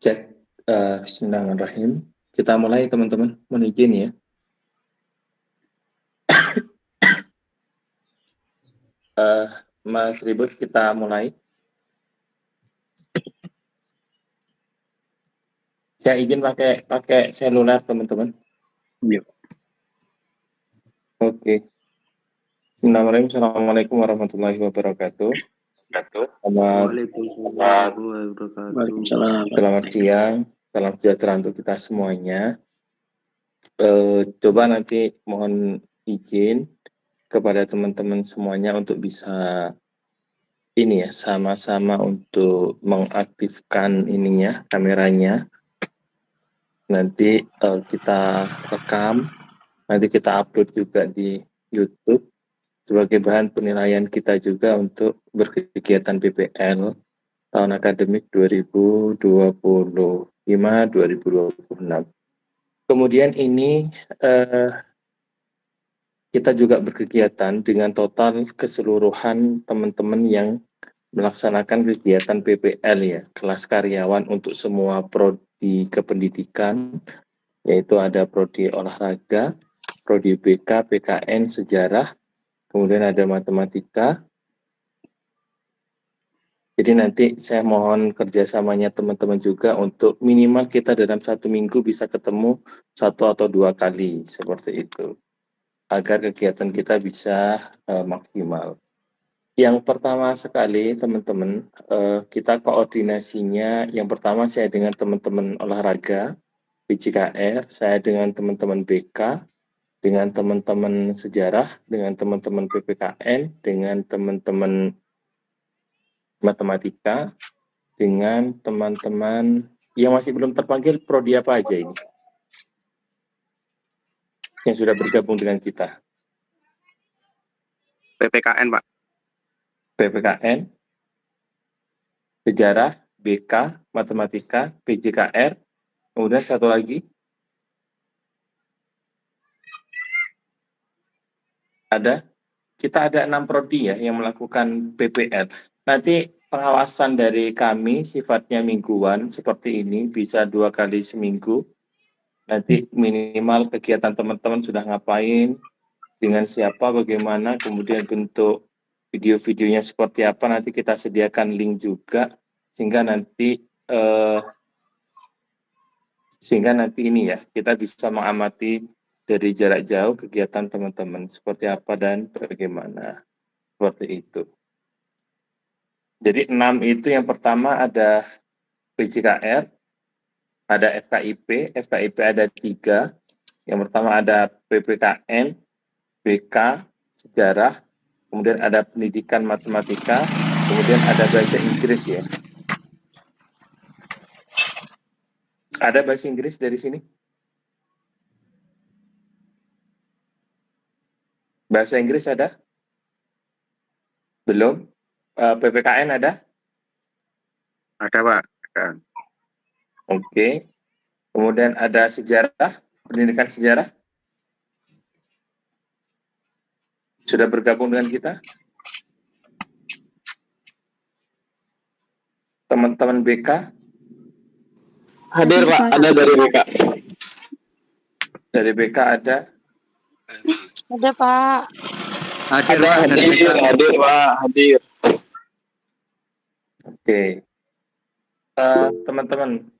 Cek, bismillahirrahmanirrahim. Kita mulai teman-teman, mohon izin ya. Mas Ribut, kita mulai. Saya izin pakai seluler teman-teman. Iya. Oke. Bismillahirrahmanirrahim. Assalamualaikum warahmatullahi wabarakatuh. Waalaikumsalam. Selamat siang, salam sejahtera untuk kita semuanya. Coba nanti mohon izin kepada teman-teman semuanya untuk bisa ini ya, sama-sama untuk mengaktifkan ininya, kameranya. Nanti kita rekam, nanti kita upload juga di YouTube sebagai bahan penilaian kita juga untuk berkegiatan PPL tahun akademik 2025-2026. Kemudian ini kita juga berkegiatan dengan total keseluruhan teman-teman yang melaksanakan kegiatan PPL ya, kelas karyawan untuk semua prodi kependidikan, yaitu ada prodi olahraga, prodi BK, PKN, sejarah, kemudian ada matematika. Jadi nanti saya mohon kerjasamanya teman-teman juga untuk minimal kita dalam 1 minggu bisa ketemu 1 atau 2 kali, seperti itu, agar kegiatan kita bisa maksimal. Yang pertama sekali teman-teman, kita koordinasinya, yang pertama saya dengan teman-teman olahraga, PJKR, saya dengan teman-teman BK, dengan teman-teman sejarah, dengan teman-teman PPKN, dengan teman-teman matematika, dengan teman-teman yang masih belum terpanggil, prodi apa aja ini? Yang sudah bergabung dengan kita. PPKN, Pak. PPKN, sejarah, BK, matematika, PJKR, kemudian satu lagi. Kita ada 6 prodi ya yang melakukan PPL. Nanti pengawasan dari kami sifatnya mingguan seperti ini, bisa 2 kali seminggu. Nanti minimal kegiatan teman-teman sudah ngapain, dengan siapa, bagaimana, kemudian bentuk video-videonya seperti apa, nanti kita sediakan link juga, sehingga nanti ini ya, kita bisa mengamati dari jarak jauh kegiatan teman-teman seperti apa dan bagaimana, seperti itu. Jadi 6 itu, yang pertama ada PJKR, ada FKIP ada 3. Yang pertama ada PPKN, BK, sejarah, kemudian ada pendidikan matematika, kemudian ada bahasa Inggris ya. Ada bahasa Inggris dari sini? Bahasa Inggris ada? Belum? PPKN ada? Ada, Pak. Ada. Oke. Kemudian ada sejarah, pendidikan sejarah. Sudah bergabung dengan kita? Teman-teman BK? Hadir, Pak. Ada dari BK. Dari BK ada? Ada, Pak. Hadir, Pak. Hadir. Oke. Teman-teman,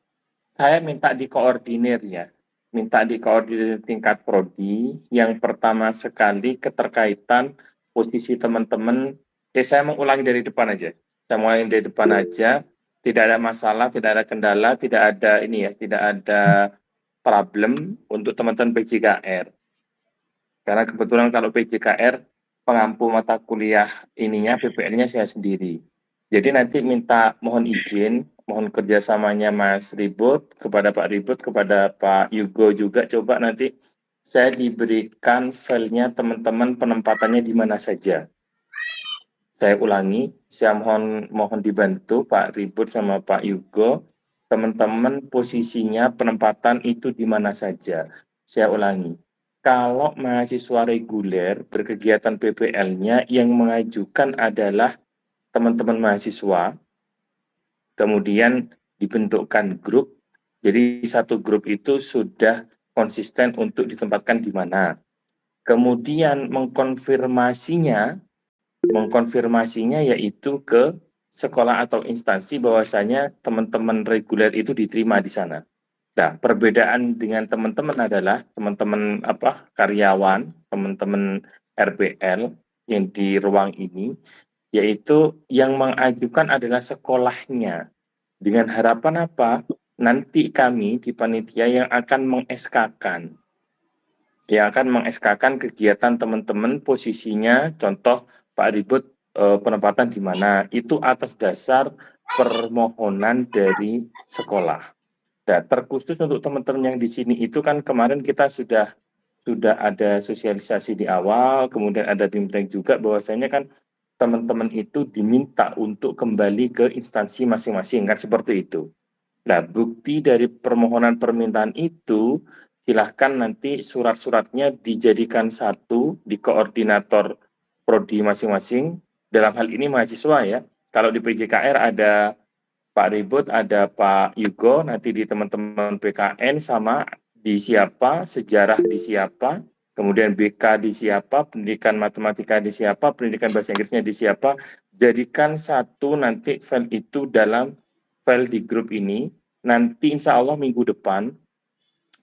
saya minta dikoordinir ya. Minta dikoordinir tingkat prodi. Yang pertama sekali keterkaitan posisi teman-teman. Saya mengulangi dari depan aja. Saya mulai dari depan aja. Tidak ada masalah, tidak ada kendala, tidak ada ini ya, tidak ada problem untuk teman-teman PJKR. Karena kebetulan kalau PJKR pengampu mata kuliah ininya, PPL-nya saya sendiri. Jadi nanti mohon izin, mohon kerjasamanya Mas Ribut, kepada Pak Ribut, kepada Pak Yugo juga, coba nanti saya diberikan filenya teman-teman penempatannya di mana saja. Saya ulangi, saya mohon dibantu Pak Ribut sama Pak Yugo, teman-teman posisinya penempatan itu di mana saja. Saya ulangi. Kalau mahasiswa reguler berkegiatan PPL-nya yang mengajukan adalah teman-teman mahasiswa, kemudian dibentukkan grup. Jadi satu grup itu sudah konsisten untuk ditempatkan di mana. Kemudian mengkonfirmasinya yaitu ke sekolah atau instansi bahwasanya teman-teman reguler itu diterima di sana. Nah, perbedaan dengan teman-teman adalah teman-teman karyawan, teman-teman RPL yang di ruang ini, yaitu yang mengajukan adalah sekolahnya. Dengan harapan apa? Nanti kami di panitia yang akan meng-SK-kan kegiatan teman-teman, posisinya contoh Pak Ribut penempatan di mana, itu atas dasar permohonan dari sekolah. Nah, terkhusus untuk teman-teman yang di sini itu kan kemarin kita sudah ada sosialisasi di awal, kemudian ada bimbingan juga bahwasanya kan teman-teman itu diminta untuk kembali ke instansi masing-masing, kan seperti itu. Nah, bukti dari permohonan permintaan itu, silahkan nanti surat-suratnya dijadikan satu di koordinator prodi masing-masing, dalam hal ini mahasiswa ya. Kalau di PJKR ada Pak Ribut, ada Pak Yugo, nanti di teman-teman PKN sama di siapa, sejarah di siapa, kemudian BK di siapa, pendidikan matematika di siapa, pendidikan bahasa Inggrisnya di siapa, jadikan satu nanti file itu dalam file di grup ini, nanti insya Allah minggu depan,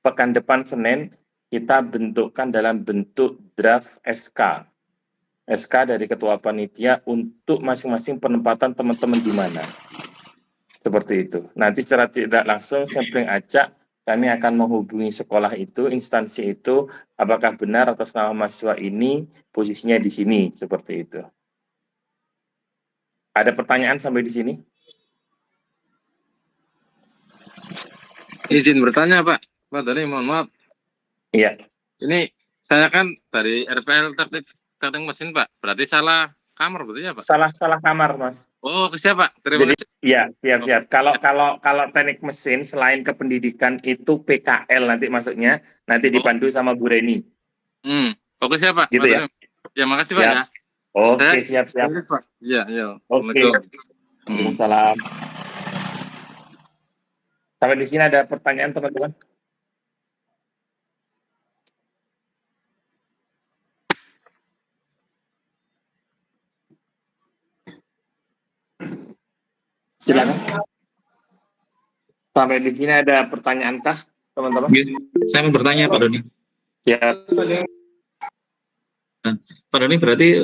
pekan depan Senin, kita bentukkan dalam bentuk draft SK. SK dari Ketua Panitia untuk masing-masing penempatan teman-teman di mana. Seperti itu. Nanti secara tidak langsung sampling acak, kami akan menghubungi sekolah itu, instansi itu, apakah benar atas nama mahasiswa ini, posisinya di sini, seperti itu. Ada pertanyaan sampai di sini? Izin bertanya, Pak. Pak Doni, mohon maaf. Iya. Ini saya kan dari RPL testing mesin, Pak. Berarti salah kamar, berarti ya, Pak? Salah kamar, Mas. Oh, siap, Pak. Terima kasih. Iya, siap. Kalau teknik mesin selain kependidikan itu PKL nanti masuknya, nanti dipandu sama Bu Reni. Oke, siap, Pak. Gitu ya. Ya, makasih, Pak ya. Oke, siap. Iya. Oke. Waalaikumsalam. Sampai di sini ada pertanyaan, teman-teman? Silakan. Sampai di sini ada pertanyaankah, teman-teman? Saya mau bertanya, Pak Doni. Ya. Pak Doni, berarti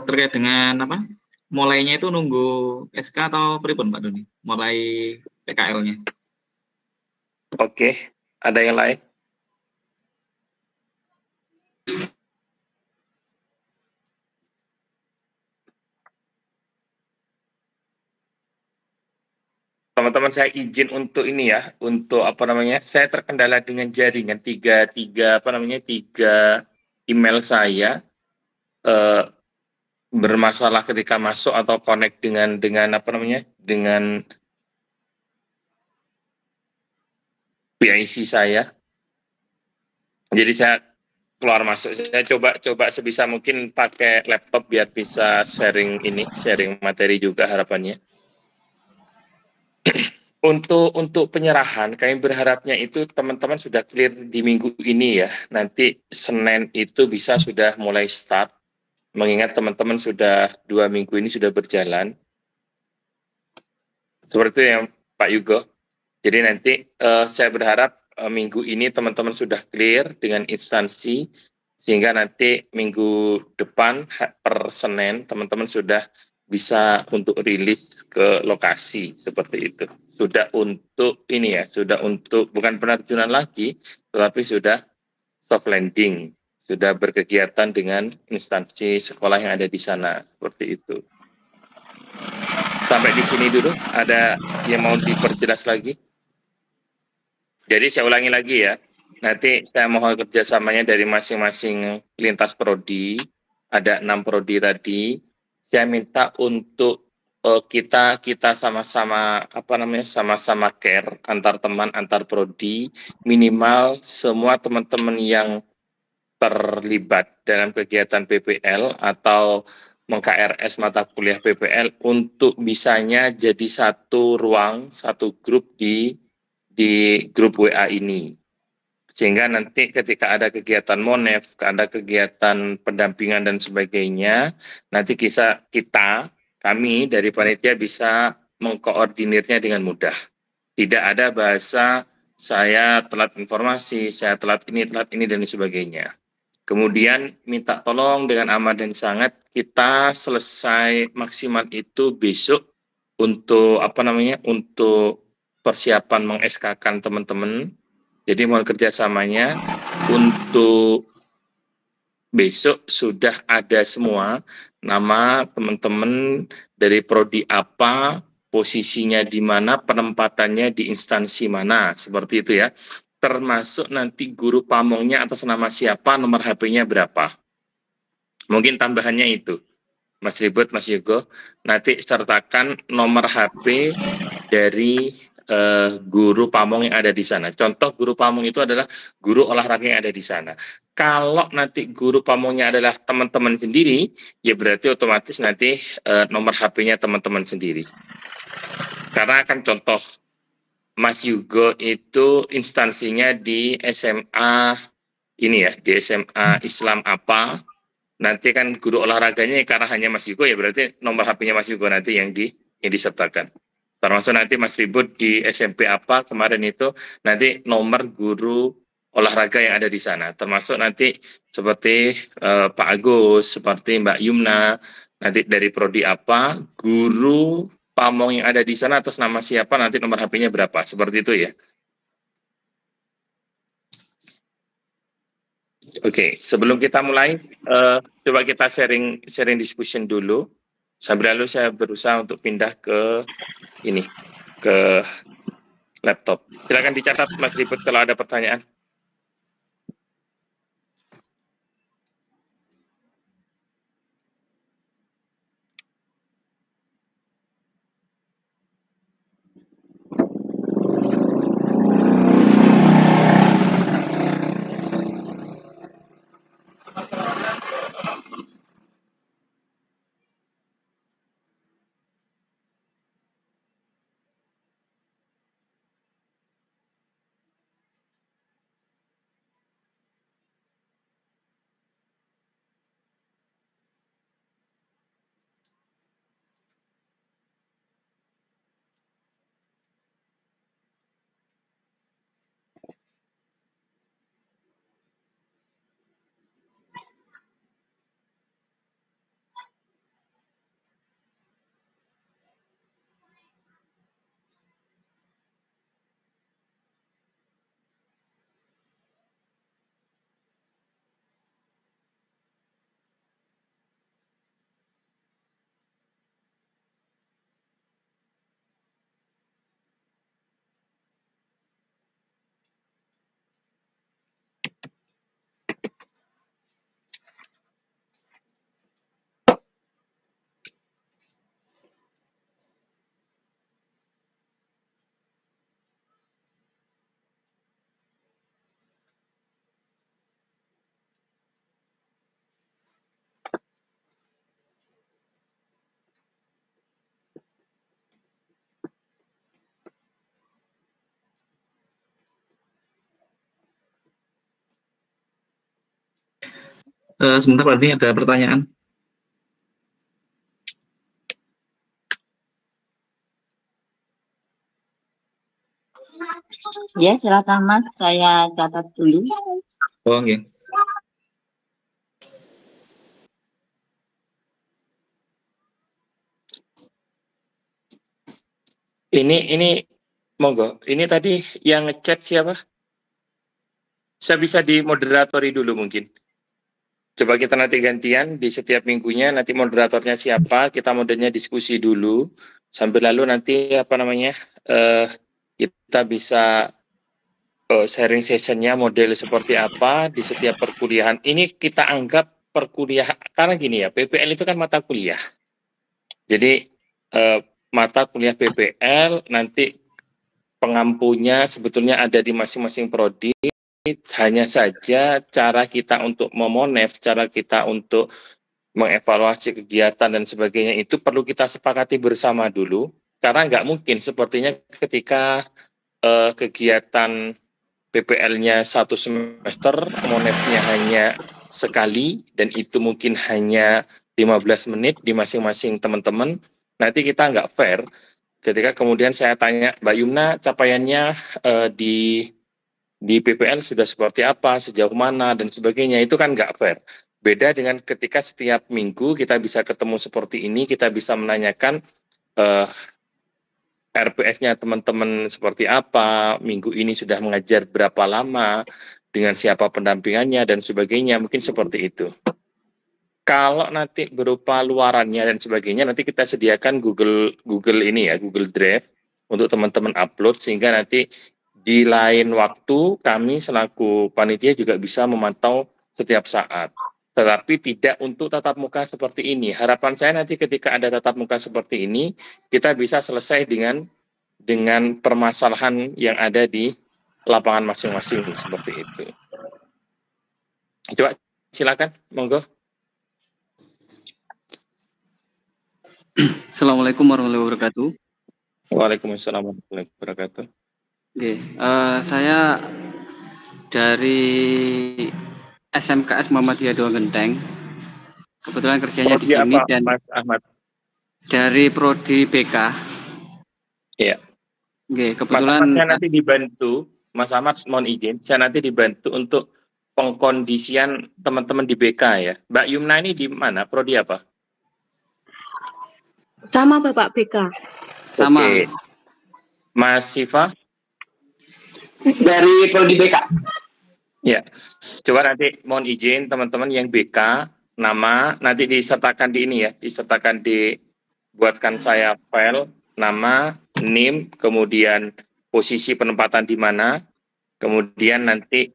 terkait dengan apa? Mulainya itu nunggu SK atau pripun, Pak Doni? Mulai PKL-nya. Oke, ada yang lain? Teman-teman, saya izin untuk ini ya, untuk saya terkendala dengan jaringan tiga email saya bermasalah ketika masuk atau connect dengan PIC saya. Jadi saya keluar masuk. Saya coba sebisa mungkin pakai laptop biar bisa sharing materi juga harapannya. Untuk penyerahan, kami berharapnya itu teman-teman sudah clear di minggu ini ya. Nanti Senin itu bisa sudah mulai start, mengingat teman-teman sudah 2 minggu ini sudah berjalan. Seperti yang Pak Yugo. Jadi nanti saya berharap minggu ini teman-teman sudah clear dengan instansi, sehingga nanti minggu depan per Senin teman-teman sudah bisa untuk rilis ke lokasi seperti itu. Sudah untuk bukan penerjunan lagi, tetapi sudah soft landing, sudah berkegiatan dengan instansi sekolah yang ada di sana seperti itu. Sampai di sini dulu. Ada yang mau diperjelas lagi? Jadi saya ulangi lagi ya. Nanti saya mohon kerjasamanya dari masing-masing lintas prodi. Ada 6 prodi tadi. Saya minta untuk kita sama-sama sama-sama care antar teman, antar prodi, minimal semua teman-teman yang terlibat dalam kegiatan PPL atau meng-KRS mata kuliah PPL untuk bisanya jadi satu ruang, satu grup di grup WA ini. Sehingga nanti ketika ada kegiatan monef, ada kegiatan pendampingan dan sebagainya, nanti kami dari panitia bisa mengkoordinirnya dengan mudah. Tidak ada bahasa saya telat informasi, saya telat ini dan sebagainya. Kemudian minta tolong dengan amat dan sangat kita selesai maksimal itu besok untuk untuk persiapan meng-SK-kan teman-teman. Jadi mohon kerjasamanya untuk besok sudah ada semua nama teman-teman dari prodi apa, posisinya di mana, penempatannya di instansi mana, seperti itu ya. Termasuk nanti guru pamongnya atas nama siapa, nomor HP-nya berapa. Mungkin tambahannya itu, Mas Ribut, Mas Yogo, nanti sertakan nomor HP dari guru pamong yang ada di sana. Contoh guru pamong itu adalah guru olahraga yang ada di sana. Kalau nanti guru pamongnya adalah teman-teman sendiri, ya berarti otomatis nanti nomor HP-nya teman-teman sendiri. Karena kan contoh Mas Yugo itu instansinya di SMA ini ya, di SMA Islam apa. Nanti kan guru olahraganya karena hanya Mas Yugo, ya berarti nomor HP-nya Mas Yugo nanti yang disertakan. Termasuk nanti Mas Ribut di SMP apa kemarin itu, nanti nomor guru olahraga yang ada di sana. Termasuk nanti seperti Pak Agus, seperti Mbak Yumna, nanti dari prodi apa, guru pamong yang ada di sana atas nama siapa, nanti nomor HP-nya berapa. Seperti itu ya. Oke, sebelum kita mulai, coba kita sharing discussion dulu. Sambil lalu saya berusaha untuk pindah ke laptop. Silakan dicatat Mas Ribut kalau ada pertanyaan. Sebentar Pak, ini ada pertanyaan. Ya, silakan Mas, saya catat dulu. Oh, okay. Ini monggo. Ini tadi yang ngechat siapa? Saya bisa dimoderatori dulu mungkin. Coba kita nanti gantian di setiap minggunya, nanti moderatornya siapa, kita modenya diskusi dulu, sambil lalu nanti kita bisa sharing sessionnya model seperti apa di setiap perkuliahan. Ini kita anggap perkuliahan, karena gini ya, PPL itu kan mata kuliah. Jadi mata kuliah PPL nanti pengampunya sebetulnya ada di masing-masing prodi. Hanya saja cara kita untuk memonef, cara kita untuk mengevaluasi kegiatan dan sebagainya itu perlu kita sepakati bersama dulu, karena nggak mungkin sepertinya ketika kegiatan PPL-nya 1 semester, monetnya hanya sekali, dan itu mungkin hanya 15 menit di masing-masing teman-teman, nanti kita nggak fair ketika kemudian saya tanya, Mbak Yumna, capaiannya di PPL sudah seperti apa, sejauh mana, dan sebagainya, itu kan nggak fair. Beda dengan ketika setiap minggu kita bisa ketemu seperti ini, kita bisa menanyakan RPS-nya teman-teman seperti apa, minggu ini sudah mengajar berapa lama, dengan siapa pendampingannya, dan sebagainya, mungkin seperti itu. Kalau nanti berupa luarannya dan sebagainya, nanti kita sediakan Google ini ya, Google Drive, untuk teman-teman upload, sehingga nanti di lain waktu kami selaku panitia juga bisa memantau setiap saat. Tetapi tidak untuk tatap muka seperti ini. Harapan saya nanti ketika ada tatap muka seperti ini, kita bisa selesai dengan permasalahan yang ada di lapangan masing-masing seperti itu. Coba silakan, monggo. Assalamualaikum warahmatullahi wabarakatuh. Waalaikumsalam warahmatullahi wabarakatuh. Oke, saya dari SMKS Muhammadiyah Doang Genteng. Kebetulan kerjanya di sini apa, dan Mas Ahmad? dari prodi BK. Iya. Oke, kebetulan Mas Ahmad, saya nanti dibantu, Mas Ahmad mohon izin, saya nanti dibantu untuk pengkondisian teman-teman di BK ya. Mbak Yumna ini di mana? Prodi apa? Sama Bapak BK. sama. Oke. Mas Siva? Dari prodi BK. Ya, coba nanti mohon izin teman-teman yang BK, nama, nanti disertakan di ini ya, buatkan saya file, nama, NIM, kemudian posisi penempatan di mana, kemudian nanti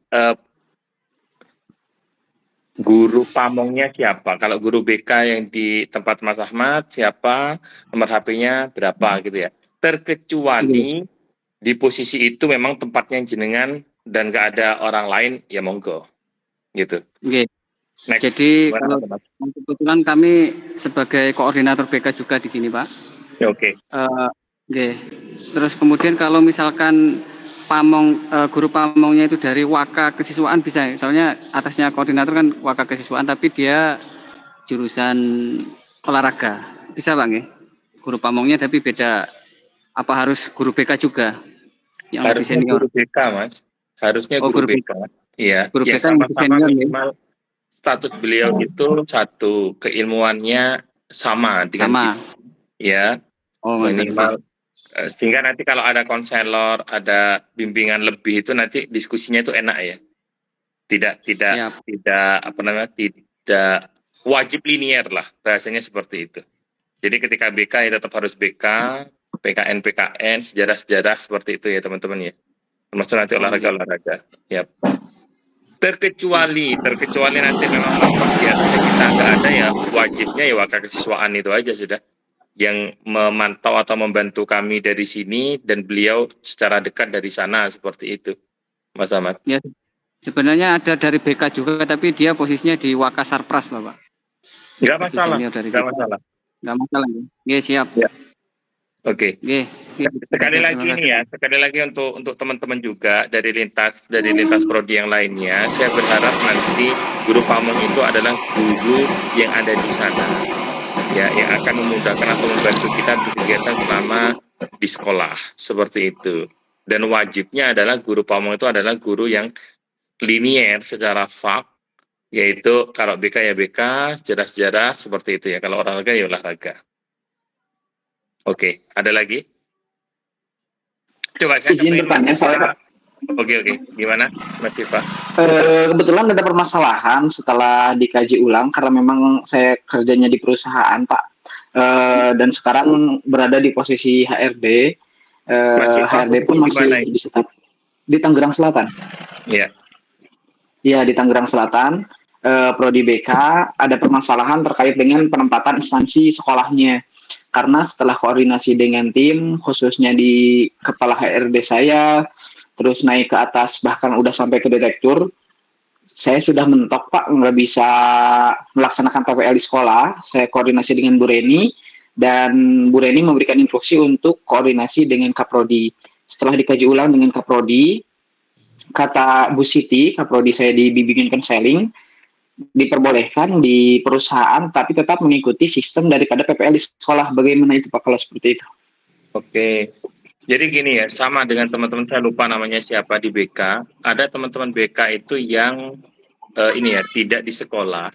guru pamongnya siapa, kalau guru BK yang di tempat Mas Ahmad, siapa, nomor HP-nya berapa gitu ya. Terkecuali di posisi itu memang tempatnya jenengan dan nggak ada orang lain, ya monggo, gitu. Oke. Next. Jadi Gimana, kalau kebetulan kami sebagai koordinator BK juga di sini, Pak. ya, oke. Oke. Terus kemudian kalau misalkan guru pamongnya itu dari Waka Kesiswaan bisa, soalnya atasnya koordinator kan Waka Kesiswaan, tapi dia jurusan olahraga. Bisa, Bang ya? Guru pamongnya tapi beda. Apa harus guru BK juga? Yang lebih Harusnya senior. guru BK, Mas. Harusnya Oh, guru guru BK. Iya, Guru ya BK yang lebih sama-sama senior ya. minimal status beliau itu satu, keilmuannya sama dengan Sama. kita. Ya, Oh, minimal. Sehingga nanti kalau ada konselor, ada bimbingan lebih itu nanti diskusinya itu enak ya. Tidak wajib linier lah, bahasanya seperti itu. Jadi ketika BK ya tetap harus BK, PKN, sejarah-sejarah seperti itu ya teman-teman ya. Termasuk nanti olahraga. Yap. Terkecuali nanti memang di atasnya kita nggak ada ya, wajibnya ya Waka Kesiswaan itu aja sudah. Yang memantau atau membantu kami dari sini dan beliau secara dekat dari sana seperti itu, Mas Ahmad. Ya, sebenarnya ada dari BK juga, tapi dia posisinya di Waka Sarpras, Bapak. Nggak masalah. Ya, siap. Ya. Oke. Ya, sekali lagi untuk teman-teman juga dari lintas prodi yang lainnya, saya berharap nanti guru pamong itu adalah guru yang ada di sana. Ya, yang akan memudahkan atau membantu kita di kegiatan selama di sekolah seperti itu. Dan wajibnya adalah guru pamong itu adalah guru yang linier secara fak, yaitu kalau BK ya BK, sejarah-sejarah seperti itu ya. Kalau olahraga ya olahraga. Oke, ada lagi? Coba saya izin bertanya saya. Oke. Gimana, Mas Viva? Kebetulan ada permasalahan setelah dikaji ulang karena memang saya kerjanya di perusahaan, Pak. Dan sekarang berada di posisi HRD. HRD pun masih di Tangerang Selatan. Iya. Iya, di Tangerang Selatan. Prodi BK ada permasalahan terkait dengan penempatan instansi sekolahnya. Karena setelah koordinasi dengan tim, khususnya di kepala HRD saya, terus naik ke atas bahkan udah sampai ke direktur, saya sudah mentok Pak, nggak bisa melaksanakan PPL di sekolah. Saya koordinasi dengan Bu Reni, dan Bu Reni memberikan instruksi untuk koordinasi dengan Kaprodi. Setelah dikaji ulang dengan Kaprodi, kata Bu Siti, Kaprodi saya dibimbingin konseling, diperbolehkan di perusahaan, tapi tetap mengikuti sistem daripada PPL di sekolah. Bagaimana itu Pak kalau seperti itu? Oke. Jadi gini ya, sama dengan teman-teman, saya lupa namanya siapa di BK. Ada teman-teman BK itu yang ini ya, tidak di sekolah.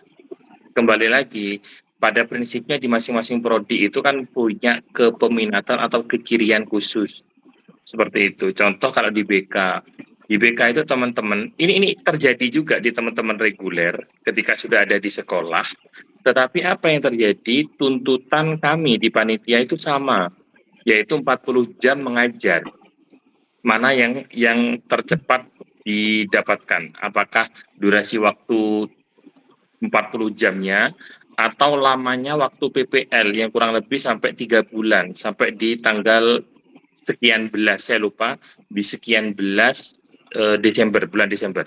Kembali lagi, pada prinsipnya di masing-masing prodi itu kan punya kepeminatan atau kecirian khusus. Seperti itu. Contoh kalau di BK itu teman-teman, ini terjadi juga di teman-teman reguler ketika sudah ada di sekolah. Tetapi apa yang terjadi, tuntutan kami di panitia itu sama, yaitu 40 jam mengajar. Mana yang tercepat didapatkan? Apakah durasi waktu 40 jamnya atau lamanya waktu PPL yang kurang lebih sampai 3 bulan, sampai di tanggal sekian belas, saya lupa, di sekian belas Desember, bulan Desember.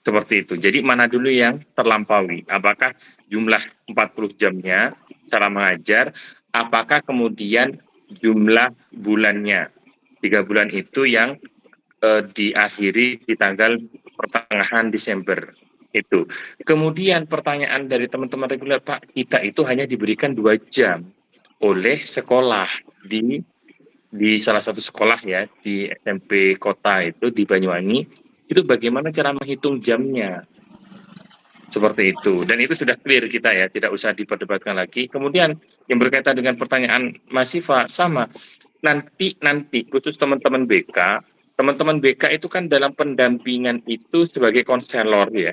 Seperti itu. Jadi mana dulu yang terlampaui? Apakah jumlah 40 jamnya cara mengajar, apakah kemudian jumlah bulannya? 3 bulan itu yang diakhiri di tanggal pertengahan Desember. Itu. Kemudian pertanyaan dari teman-teman reguler, Pak, kita itu hanya diberikan 2 jam oleh sekolah di salah satu sekolah ya, di SMP kota itu di Banyuwangi. Itu bagaimana cara menghitung jamnya? Seperti itu. Dan itu sudah clear kita ya, tidak usah diperdebatkan lagi. Kemudian yang berkaitan dengan pertanyaan Mas Siva, sama. Nanti khusus teman-teman BK itu kan dalam pendampingan itu sebagai konselor ya.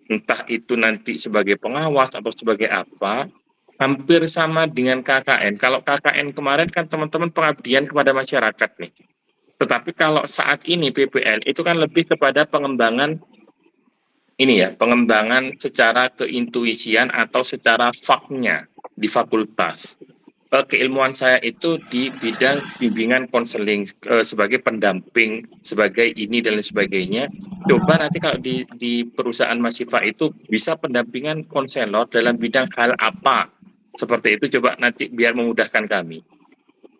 Entah itu nanti sebagai pengawas atau sebagai apa, hampir sama dengan KKN. Kalau KKN kemarin kan teman-teman pengabdian kepada masyarakat nih. Tetapi kalau saat ini PPL itu kan lebih kepada pengembangan ini ya, pengembangan secara keintuisian atau secara faknya di fakultas. Keilmuan saya itu di bidang bimbingan konseling sebagai pendamping, sebagai ini dan lain sebagainya. Coba nanti kalau di perusahaan Mas Siva itu bisa pendampingan konselor dalam bidang hal apa? Seperti itu, coba nanti biar memudahkan kami.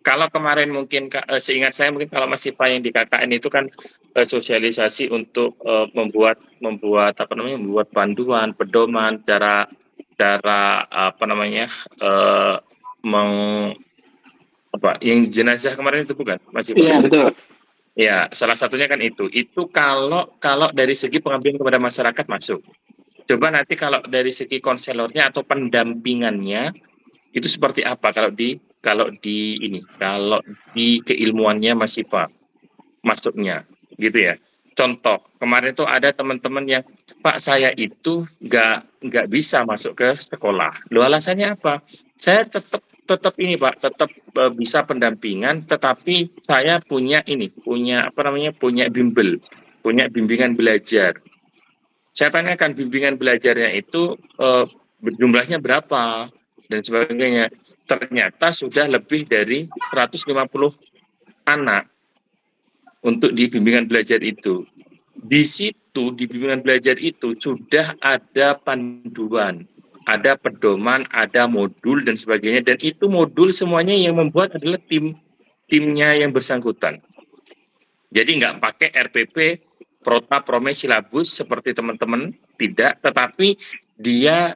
Kalau kemarin mungkin seingat saya mungkin kalau Mas Siva yang di KKN itu kan sosialisasi untuk membuat panduan, pedoman, cara yang jenazah kemarin itu bukan Mas Siva? Iya betul. Ya, salah satunya kan itu. Itu kalau dari segi pengabdian kepada masyarakat masuk. Coba nanti kalau dari segi konselornya atau pendampingannya itu seperti apa kalau di keilmuannya Mas Siva masuknya gitu ya. Contoh kemarin itu ada teman-teman yang Pak, saya itu nggak bisa masuk ke sekolah. Loh, alasannya apa? Saya tetap ini Pak, tetap bisa pendampingan, tetapi saya punya bimbel, punya bimbingan belajar. Saya tanyakan bimbingan belajarnya itu jumlahnya berapa dan sebagainya. Ternyata sudah lebih dari 150 anak untuk di bimbingan belajar itu. Di situ, di bimbingan belajar itu sudah ada panduan, ada pedoman, ada modul dan sebagainya. Dan itu modul semuanya yang membuat adalah timnya yang bersangkutan. Jadi nggak pakai RPP, Prota, Prome, Silabus seperti teman-teman, tidak. Tetapi dia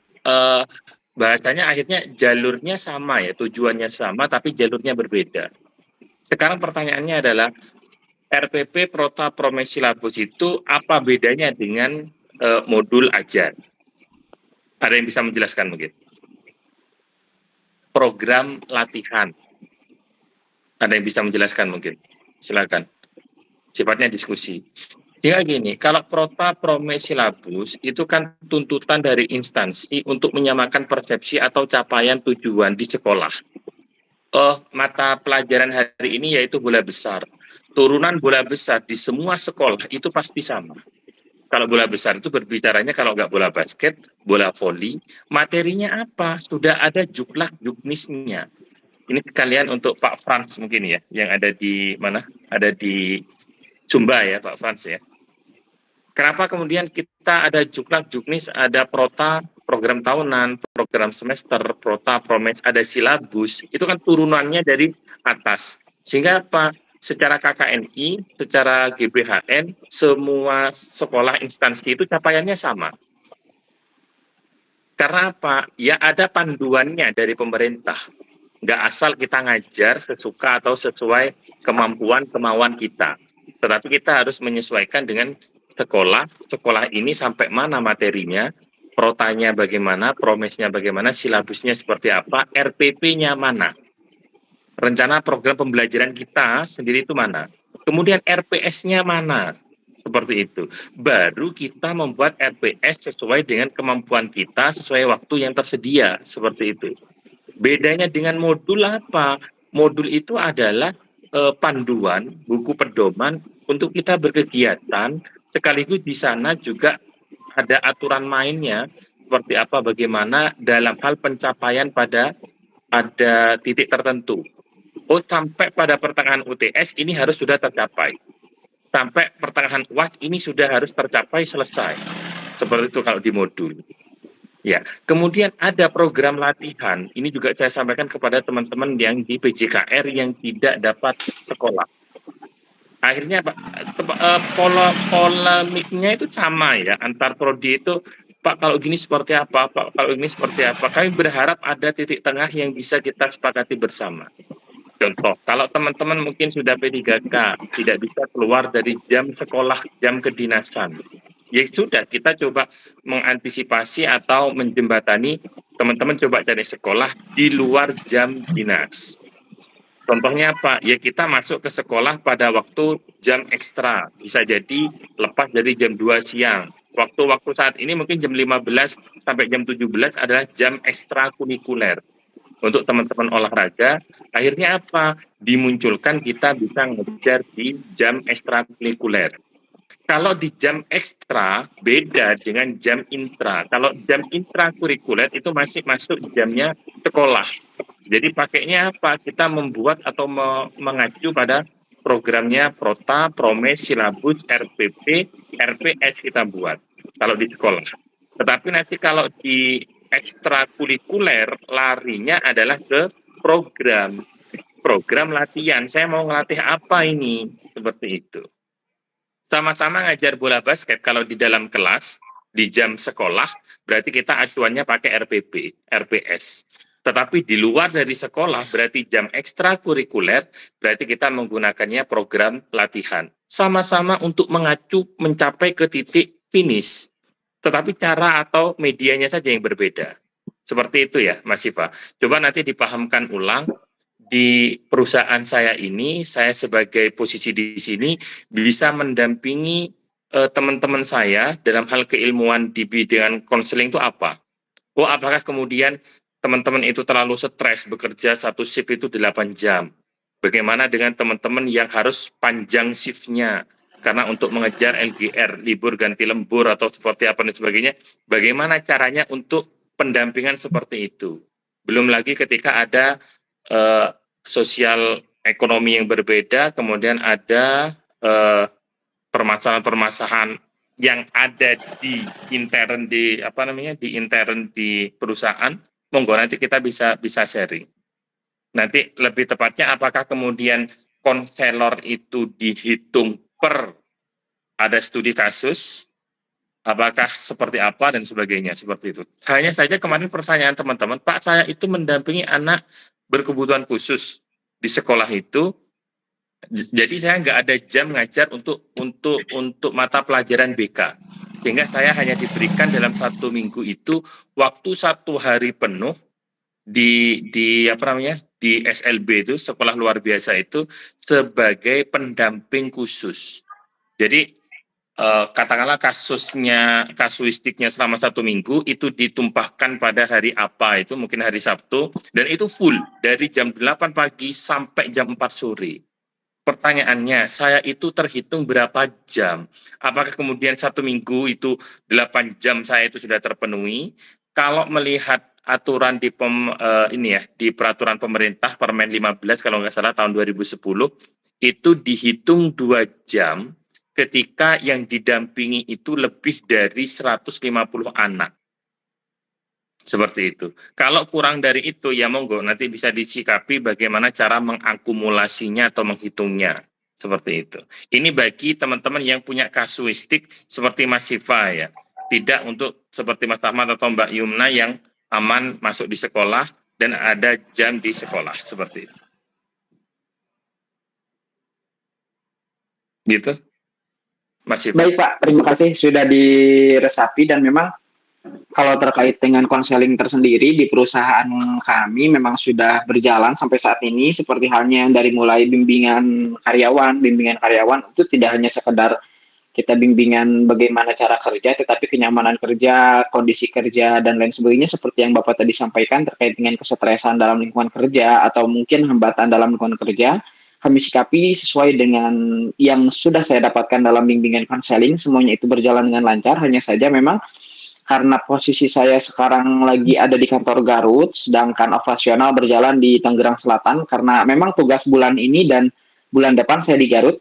bahasanya akhirnya jalurnya sama ya, tujuannya sama, tapi jalurnya berbeda. Sekarang pertanyaannya adalah, RPP, Prota, Prome, Silabus itu apa bedanya dengan modul ajar? Ada yang bisa menjelaskan mungkin? Program latihan. Ada yang bisa menjelaskan mungkin? Silakan. Sifatnya diskusi. Ya gini, kalau Prota, Prome, Silabus itu kan tuntutan dari instansi untuk menyamakan persepsi atau capaian tujuan di sekolah. Mata pelajaran hari ini yaitu bola besar. Turunan bola besar di semua sekolah itu pasti sama. Kalau bola besar itu berbicaranya kalau nggak bola basket, bola voli, materinya apa? Sudah ada juklak juknisnya. Ini sekalian untuk Pak Frans mungkin ya, yang ada di mana? Ada di Sumba ya Pak Frans ya. Kenapa kemudian kita ada Juklak, Juknis, ada Prota, program tahunan, program semester, Prota, Promes, ada silabus, itu kan turunannya dari atas. Sehingga apa? Secara KKNI, secara GBHN, semua sekolah instansi itu capaiannya sama. Karena apa? Ya ada panduannya dari pemerintah. Nggak asal kita ngajar sesuka atau sesuai kemampuan kita. Tetapi kita harus menyesuaikan dengan sekolah ini sampai mana materinya, protanya bagaimana, promesnya bagaimana, silabusnya seperti apa, RPP-nya mana. Rencana program pembelajaran kita sendiri itu mana. Kemudian RPS-nya mana. Seperti itu. Baru kita membuat RPS sesuai dengan kemampuan kita, sesuai waktu yang tersedia. Seperti itu. Bedanya dengan modul apa? Modul itu adalah panduan, buku pedoman untuk kita berkegiatan, sekaligus di sana juga ada aturan mainnya, seperti apa, bagaimana dalam hal pencapaian pada titik tertentu. Oh, sampai pada pertengahan UTS ini harus sudah tercapai. Sampai pertengahan UAS ini sudah harus tercapai, selesai. Seperti itu kalau di modul. Ya, kemudian ada program latihan. Ini juga saya sampaikan kepada teman-teman yang di PJKR yang tidak dapat sekolah. Akhirnya polemiknya itu sama ya, antar prodi itu, Pak kalau gini seperti apa, Pak kalau ini seperti apa. Kami berharap ada titik tengah yang bisa kita sepakati bersama. Contoh, kalau teman-teman mungkin sudah P3K, tidak bisa keluar dari jam sekolah, jam kedinasan. Ya sudah, kita coba mengantisipasi atau menjembatani teman-teman coba cari sekolah di luar jam dinas. Contohnya apa? Ya kita masuk ke sekolah pada waktu jam ekstra. Bisa jadi lepas dari jam 2 siang. Waktu-waktu saat ini mungkin jam 15 sampai jam 17 adalah jam ekstrakurikuler. Untuk teman-teman olahraga, akhirnya apa? Dimunculkan kita bisa ngejar di jam ekstrakurikuler. Kalau di jam ekstra, beda dengan jam intra. Kalau jam intrakurikuler itu masih masuk jamnya sekolah. Jadi pakainya apa? Kita membuat atau mengacu pada programnya Prota, Promes, Silabus, RPP, RPS kita buat kalau di sekolah. Tetapi nanti kalau di ekstrakurikuler larinya adalah ke program latihan. Saya mau ngelatih apa ini? Seperti itu. Sama-sama ngajar bola basket kalau di dalam kelas, di jam sekolah, berarti kita acuannya pakai RPP, RPS. Tetapi di luar dari sekolah, berarti jam ekstrakurikuler, berarti kita menggunakannya program latihan. Sama-sama untuk mengacu mencapai ke titik finish. Tetapi cara atau medianya saja yang berbeda. Seperti itu ya, Mas Siva. Coba nanti dipahamkan ulang. Di perusahaan saya ini, saya sebagai posisi di sini bisa mendampingi teman-teman saya dalam hal keilmuan di bidang konseling itu apa? Oh, apakah kemudian teman-teman itu terlalu stres bekerja satu shift itu 8 jam? Bagaimana dengan teman-teman yang harus panjang shiftnya? Karena untuk mengejar LGR, libur ganti lembur atau seperti apa dan sebagainya, bagaimana caranya untuk pendampingan seperti itu? Belum lagi ketika ada sosial ekonomi yang berbeda, kemudian ada permasalahan-permasalahan yang ada di intern di perusahaan. Monggo nanti kita bisa sharing. Nanti lebih tepatnya apakah kemudian konselor itu dihitung per ada studi kasus, apakah seperti apa dan sebagainya, seperti itu. Hanya saja kemarin pertanyaan teman-teman, Pak, saya itu mendampingi anak berkebutuhan khusus di sekolah itu, jadi saya nggak ada jam ngajar untuk mata pelajaran BK, sehingga saya hanya diberikan dalam 1 minggu itu waktu 1 hari penuh di SLB itu, sekolah luar biasa itu, sebagai pendamping khusus. Jadi katakanlah kasuistiknya selama 1 minggu itu ditumpahkan pada hari apa, itu mungkin hari Sabtu, dan itu full dari jam 8 pagi sampai jam 4 sore. Pertanyaannya, saya itu terhitung berapa jam? Apakah kemudian 1 minggu itu 8 jam saya itu sudah terpenuhi? Kalau melihat aturan di peraturan pemerintah Permen 15 kalau nggak salah tahun 2010 itu dihitung 2 jam ketika yang didampingi itu lebih dari 150 anak. Seperti itu. Kalau kurang dari itu, ya monggo nanti bisa disikapi bagaimana cara mengakumulasinya atau menghitungnya. Seperti itu. Ini bagi teman-teman yang punya kasuistik seperti Mas Siva ya. Tidak untuk seperti Mas Ahmad atau Mbak Yumna yang aman masuk di sekolah dan ada jam di sekolah. Seperti itu. Gitu. Mas Siva. Baik Pak, terima kasih sudah diresapi dan memang kalau terkait dengan konseling tersendiri di perusahaan kami memang sudah berjalan sampai saat ini seperti halnya dari mulai bimbingan karyawan itu tidak hanya sekedar kita bimbingan bagaimana cara kerja tetapi kenyamanan kerja, kondisi kerja dan lain sebagainya seperti yang Bapak tadi sampaikan terkait dengan kesetresan dalam lingkungan kerja atau mungkin hambatan dalam lingkungan kerja kami sikapi sesuai dengan yang sudah saya dapatkan dalam bimbingan konseling semuanya itu berjalan dengan lancar hanya saja memang karena posisi saya sekarang lagi ada di kantor Garut, sedangkan operasional berjalan di Tangerang Selatan, karena memang tugas bulan ini dan bulan depan saya di Garut,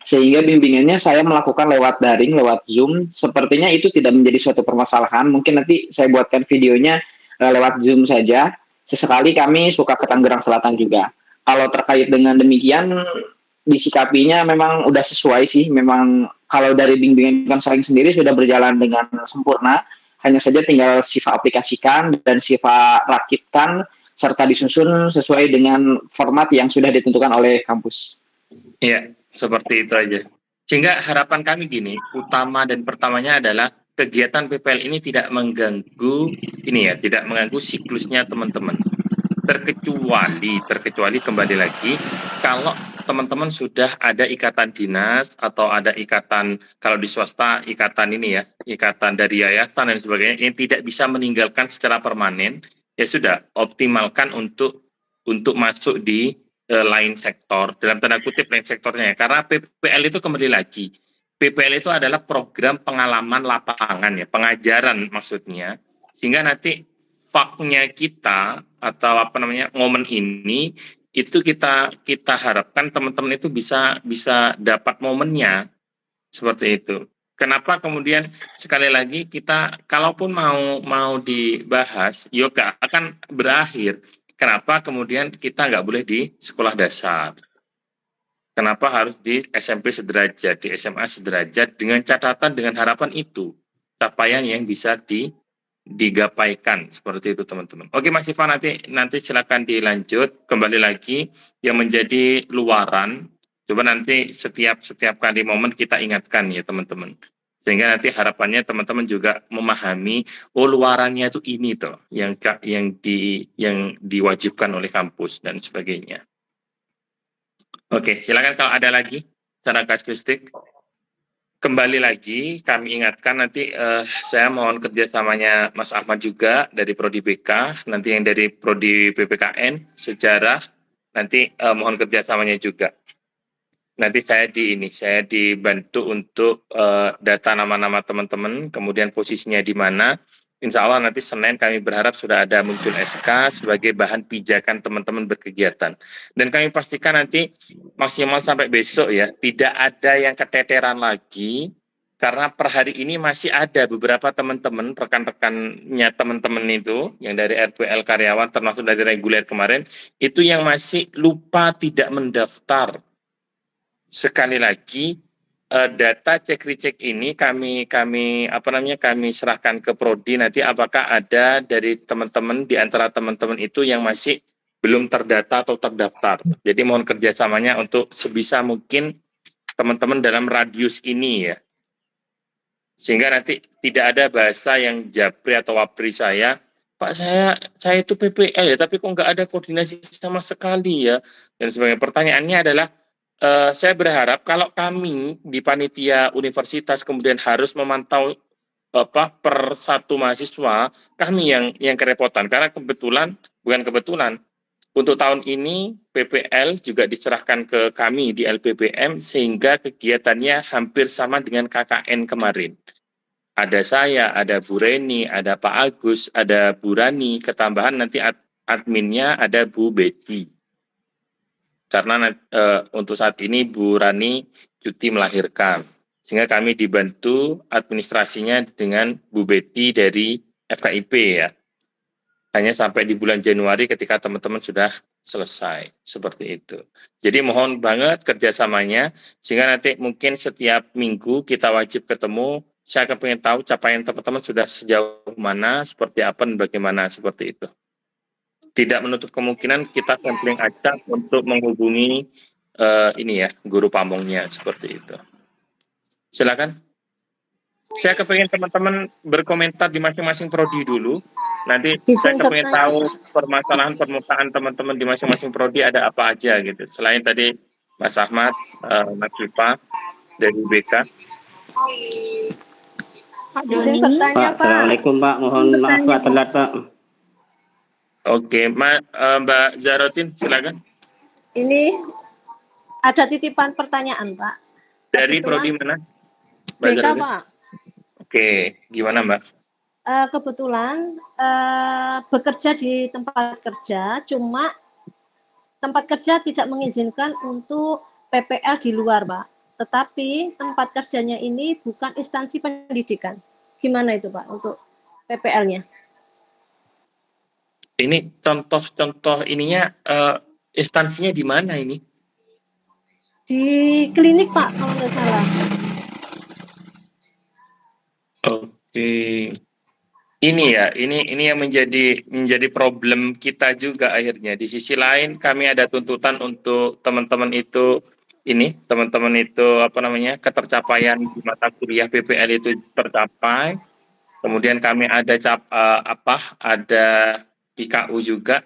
sehingga bimbingannya saya melakukan lewat daring, lewat Zoom, sepertinya itu tidak menjadi suatu permasalahan, mungkin nanti saya buatkan videonya lewat Zoom saja, sesekali kami suka ke Tangerang Selatan juga. Kalau terkait dengan demikian, disikapinya memang udah sesuai sih, memang kalau dari bimbingan konseling sendiri sudah berjalan dengan sempurna, hanya saja tinggal Siva aplikasikan dan Siva rakitkan serta disusun sesuai dengan format yang sudah ditentukan oleh kampus. Iya, seperti itu aja. Sehingga harapan kami gini, utama dan pertamanya adalah kegiatan PPL ini tidak mengganggu tidak mengganggu siklusnya teman-teman. Terkecuali kembali lagi kalau teman-teman sudah ada ikatan dinas atau ada ikatan, kalau di swasta ikatan ikatan dari yayasan dan sebagainya yang tidak bisa meninggalkan secara permanen, ya sudah optimalkan untuk masuk di lain sektor, dalam tanda kutip lain sektornya, karena PPL itu kembali lagi, PPL itu adalah program pengalaman lapangan ya, pengajaran maksudnya, sehingga nanti faknya kita atau momen ini itu kita harapkan teman-teman itu bisa dapat momennya seperti itu. Kenapa kemudian sekali lagi kita kalaupun mau dibahas, yoga akan berakhir. Kenapa kemudian kita nggak boleh di sekolah dasar? Kenapa harus di SMP sederajat, di SMA sederajat dengan catatan dengan harapan itu capaian yang bisa digapaikan seperti itu teman-teman. Oke Mas Siva nanti silakan dilanjut kembali lagi yang menjadi luaran. Coba nanti setiap kali momen kita ingatkan ya teman-teman. Sehingga nanti harapannya teman-teman juga memahami luarannya itu ini toh yang diwajibkan oleh kampus dan sebagainya. Oke, silakan kalau ada lagi secara kasuistik. Kembali lagi kami ingatkan nanti saya mohon kerjasamanya Mas Ahmad juga dari Prodi BK, nanti yang dari Prodi PPKN, sejarah, nanti mohon kerjasamanya juga. Nanti saya dibantu untuk data nama-nama teman-teman, kemudian posisinya di mana. Insya Allah nanti Senin kami berharap sudah ada muncul SK sebagai bahan pijakan teman-teman berkegiatan. Dan kami pastikan nanti maksimal sampai besok ya, tidak ada yang keteteran lagi, karena per hari ini masih ada beberapa teman-teman, rekan-rekannya teman-teman itu, yang dari RPL karyawan termasuk dari reguler kemarin, itu yang masih lupa tidak mendaftar. Sekali lagi, data cek-recek ini kami serahkan ke Prodi nanti apakah ada dari teman-teman di antara teman-teman itu yang masih belum terdata atau terdaftar. Jadi mohon kerjasamanya untuk sebisa mungkin teman-teman dalam radius ini ya. Sehingga nanti tidak ada bahasa yang japri atau wapri saya, Pak saya itu PPL ya, tapi kok nggak ada koordinasi sama sekali ya. Dan sebagainya. Pertanyaannya adalah, saya berharap kalau kami di panitia universitas kemudian harus memantau per satu mahasiswa, kami yang kerepotan karena bukan kebetulan untuk tahun ini PPL juga diserahkan ke kami di LPPM sehingga kegiatannya hampir sama dengan KKN kemarin. Ada saya, ada Bu Reni, ada Pak Agus, ada Bu Rani, ketambahan nanti adminnya ada Bu Betty. Karena untuk saat ini Bu Rani cuti melahirkan. Sehingga kami dibantu administrasinya dengan Bu Betty dari FKIP ya. Hanya sampai di bulan Januari ketika teman-teman sudah selesai, seperti itu. Jadi mohon banget kerjasamanya, sehingga nanti mungkin setiap minggu kita wajib ketemu. Saya akan pengen tahu capaian teman-teman sudah sejauh mana, seperti apa, dan bagaimana, seperti itu. Tidak menutup kemungkinan kita sampling acak untuk menghubungi ini ya, guru pamongnya, seperti itu. Silakan. Saya kepengen teman-teman berkomentar di masing-masing prodi dulu. Nanti saya kepengen tahu permasalahan permukaan teman-teman di masing-masing prodi ada apa aja gitu. Selain tadi Mas Ahmad, Mas Rifa dari BK. Izin bertanya, Pak. Assalamualaikum Pak, mohon maaf Pak telat Pak. Oke, Mbak Zarotin silakan. Ini ada titipan pertanyaan Pak. Dari prodi mana? BK Pak. Oke, gimana Mbak? Kebetulan bekerja di tempat kerja, cuma tempat kerja tidak mengizinkan untuk PPL di luar, Pak. Tetapi tempat kerjanya ini bukan instansi pendidikan. Gimana itu, Pak, untuk PPL-nya? Ini contoh-contoh ininya instansinya di mana ini? Di klinik, Pak, kalau nggak salah. Oke. Ini ya, ini yang menjadi problem kita juga akhirnya. Di sisi lain kami ada tuntutan untuk teman-teman itu ketercapaian di mata kuliah PPL itu tercapai. Kemudian kami ada ada IKU juga.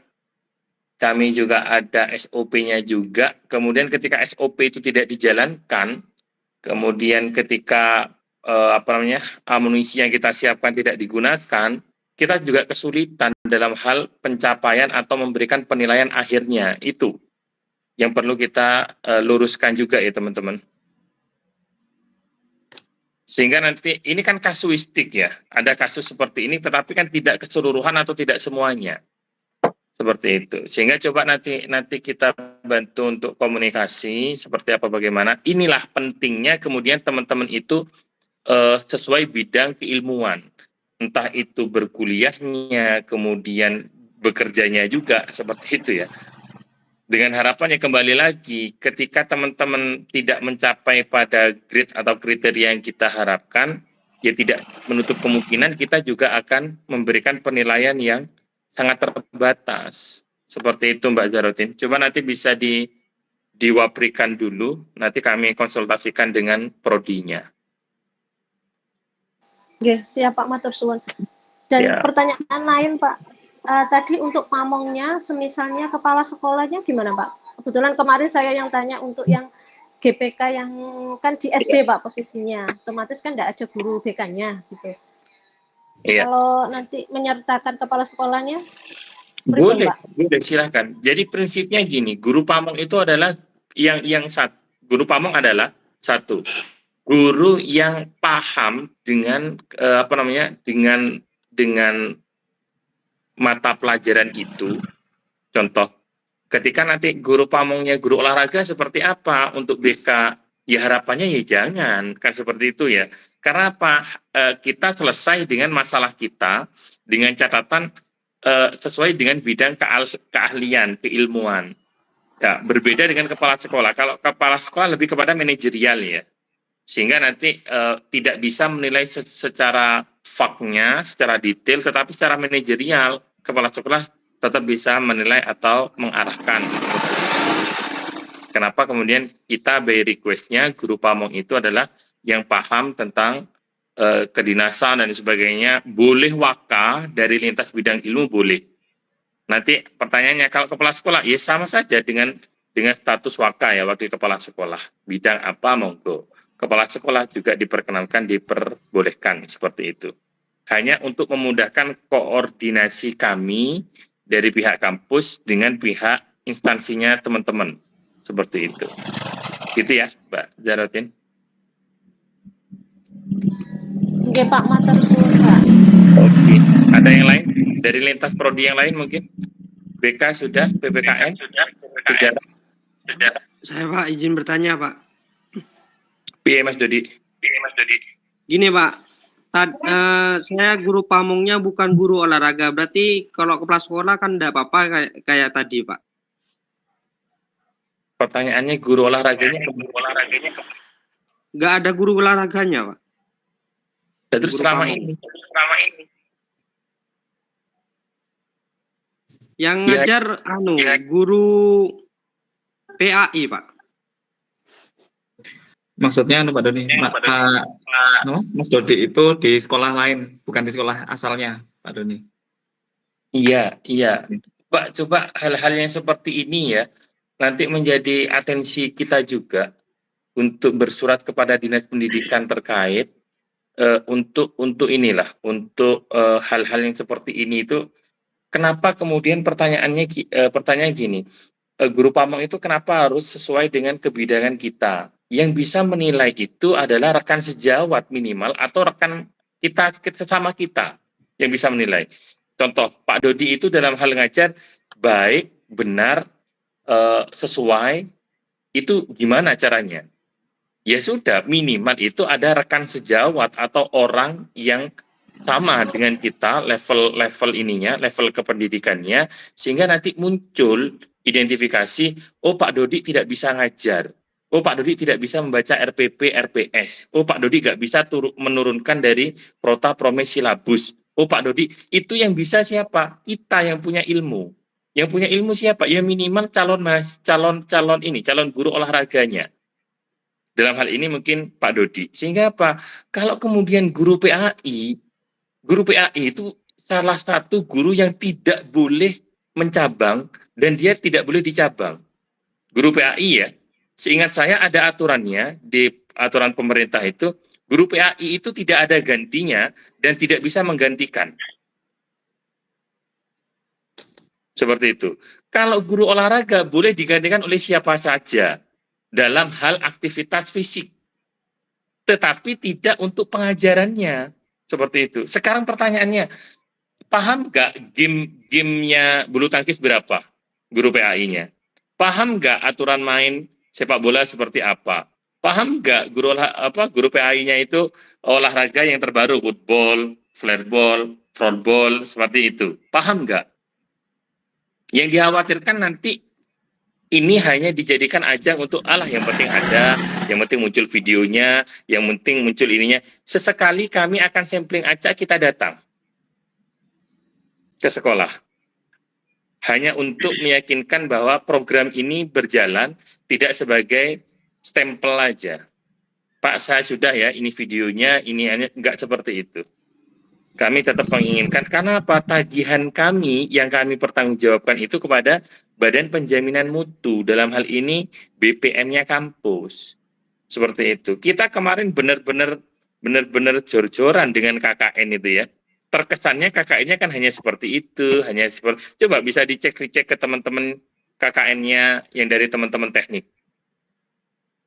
Kami juga ada SOP-nya juga. Kemudian ketika SOP itu tidak dijalankan, kemudian ketika amunisi yang kita siapkan tidak digunakan, kita juga kesulitan dalam hal pencapaian atau memberikan penilaian akhirnya. Itu yang perlu kita luruskan juga ya teman-teman. Sehingga nanti ini kan kasuistik ya, ada kasus seperti ini tetapi kan tidak keseluruhan atau tidak semuanya. Seperti itu. Sehingga coba nanti kita bantu untuk komunikasi seperti apa bagaimana. Inilah pentingnya kemudian teman-teman itu sesuai bidang keilmuan, entah itu berkuliahnya, kemudian bekerjanya juga, seperti itu ya. Dengan harapannya kembali lagi, ketika teman-teman tidak mencapai pada grade atau kriteria yang kita harapkan, ya tidak menutup kemungkinan kita juga akan memberikan penilaian yang sangat terbatas. Seperti itu Mbak Zarotin. Coba nanti bisa diwaprikan dulu, nanti kami konsultasikan dengan prodinya. Oke, siap Pak Matur suwun. Dan pertanyaan lain Pak, tadi untuk pamongnya, semisalnya kepala sekolahnya gimana Pak? Kebetulan kemarin saya yang tanya untuk yang GPK yang kan di SD Pak posisinya, otomatis kan tidak ada guru BK-nya gitu. Kalau nanti menyertakan kepala sekolahnya, boleh silakan. Jadi prinsipnya gini, guru pamong itu adalah guru pamong adalah satu. Guru yang paham dengan dengan mata pelajaran itu. Contoh, ketika nanti guru pamongnya guru olahraga seperti apa untuk BK, ya harapannya ya jangan kan seperti itu ya. Karena apa? Kita selesai dengan masalah kita dengan catatan sesuai dengan bidang keahlian, keilmuan. Ya, berbeda dengan kepala sekolah. Kalau kepala sekolah lebih kepada manajerial ya. Sehingga nanti tidak bisa menilai secara faktnya, secara detail, tetapi secara manajerial, kepala sekolah tetap bisa menilai atau mengarahkan. Kenapa kemudian kita by request-nya guru pamong itu adalah yang paham tentang kedinasan dan sebagainya, boleh waka dari lintas bidang ilmu boleh. Nanti pertanyaannya kalau kepala sekolah, ya sama saja dengan status waka ya, wakil kepala sekolah. Bidang apa monggo. Kepala sekolah juga diperbolehkan seperti itu. Hanya untuk memudahkan koordinasi kami dari pihak kampus dengan pihak instansinya teman-teman. Seperti itu. Gitu ya, Mbak Zarotin. Oke, Pak Matur suwun, Pak. Oke. Ada yang lain? Dari lintas prodi yang lain mungkin? BK sudah, PPKN? Sudah. Saya Pak izin bertanya Pak. Piye Mas Dodi? Gini Pak, saya guru pamongnya bukan guru olahraga, berarti kalau kepala sekolah kan enggak apa-apa kayak tadi Pak. Pertanyaannya guru olahraganya Nggak ada guru olahraganya Pak. terus Guru selama pamong. ini Yang Ya. ngajar guru PAI Pak. Maksudnya Pak Doni, Mas Dodi itu di sekolah lain, bukan di sekolah asalnya, Pak Doni. Iya. Pak, coba hal-hal yang seperti ini ya, nanti menjadi atensi kita juga untuk bersurat kepada Dinas Pendidikan terkait untuk hal-hal yang seperti ini itu. Kenapa kemudian pertanyaan gini, guru pamong itu kenapa harus sesuai dengan kebidanan kita? Yang bisa menilai itu adalah rekan sejawat minimal atau rekan kita sama kita yang bisa menilai. Contoh, Pak Dodi itu dalam hal ngajar baik, benar, sesuai, itu gimana caranya? Ya sudah, minimal itu ada rekan sejawat atau orang yang sama dengan kita level kependidikannya, sehingga nanti muncul identifikasi, oh Pak Dodi tidak bisa ngajar, oh Pak Dodi tidak bisa membaca RPP, RPS, oh Pak Dodi nggak bisa menurunkan dari prota promes silabus, oh Pak Dodi itu yang bisa siapa? Kita yang punya ilmu. Yang punya ilmu siapa? Ya minimal calon guru olahraganya. Dalam hal ini mungkin Pak Dodi. Sehingga apa? Kalau kemudian guru PAI itu salah satu guru yang tidak boleh mencabang dan dia tidak boleh dicabang. Guru PAI ya, seingat saya ada aturannya di aturan pemerintah itu, guru PAI itu tidak ada gantinya dan tidak bisa menggantikan. Seperti itu. Kalau guru olahraga boleh digantikan oleh siapa saja dalam hal aktivitas fisik, tetapi tidak untuk pengajarannya. Seperti itu. Sekarang pertanyaannya, paham nggak gamenya bulu tangkis berapa guru PAI-nya? Paham nggak aturan main sepak bola seperti apa? Paham nggak guru PAI-nya itu olahraga yang terbaru, woodball, flairball, frontball, seperti itu? Paham nggak? Yang dikhawatirkan nanti ini hanya dijadikan ajang untuk yang penting ada, yang penting muncul videonya, yang penting muncul ininya. Sesekali kami akan sampling acak, kita datang ke sekolah. Hanya untuk meyakinkan bahwa program ini berjalan, tidak sebagai stempel aja. Pak, saya sudah ya, ini videonya, ini hanya enggak seperti itu. Kami tetap menginginkan, karena apa? Tagihan kami yang kami pertanggungjawabkan itu kepada Badan Penjaminan Mutu, dalam hal ini BPM-nya kampus. Seperti itu. Kita kemarin benar-benar jor-joran dengan KKN itu ya. Terkesannya KKN-nya kan hanya seperti itu, coba bisa dicek ke teman-teman KKN-nya yang dari teman-teman teknik.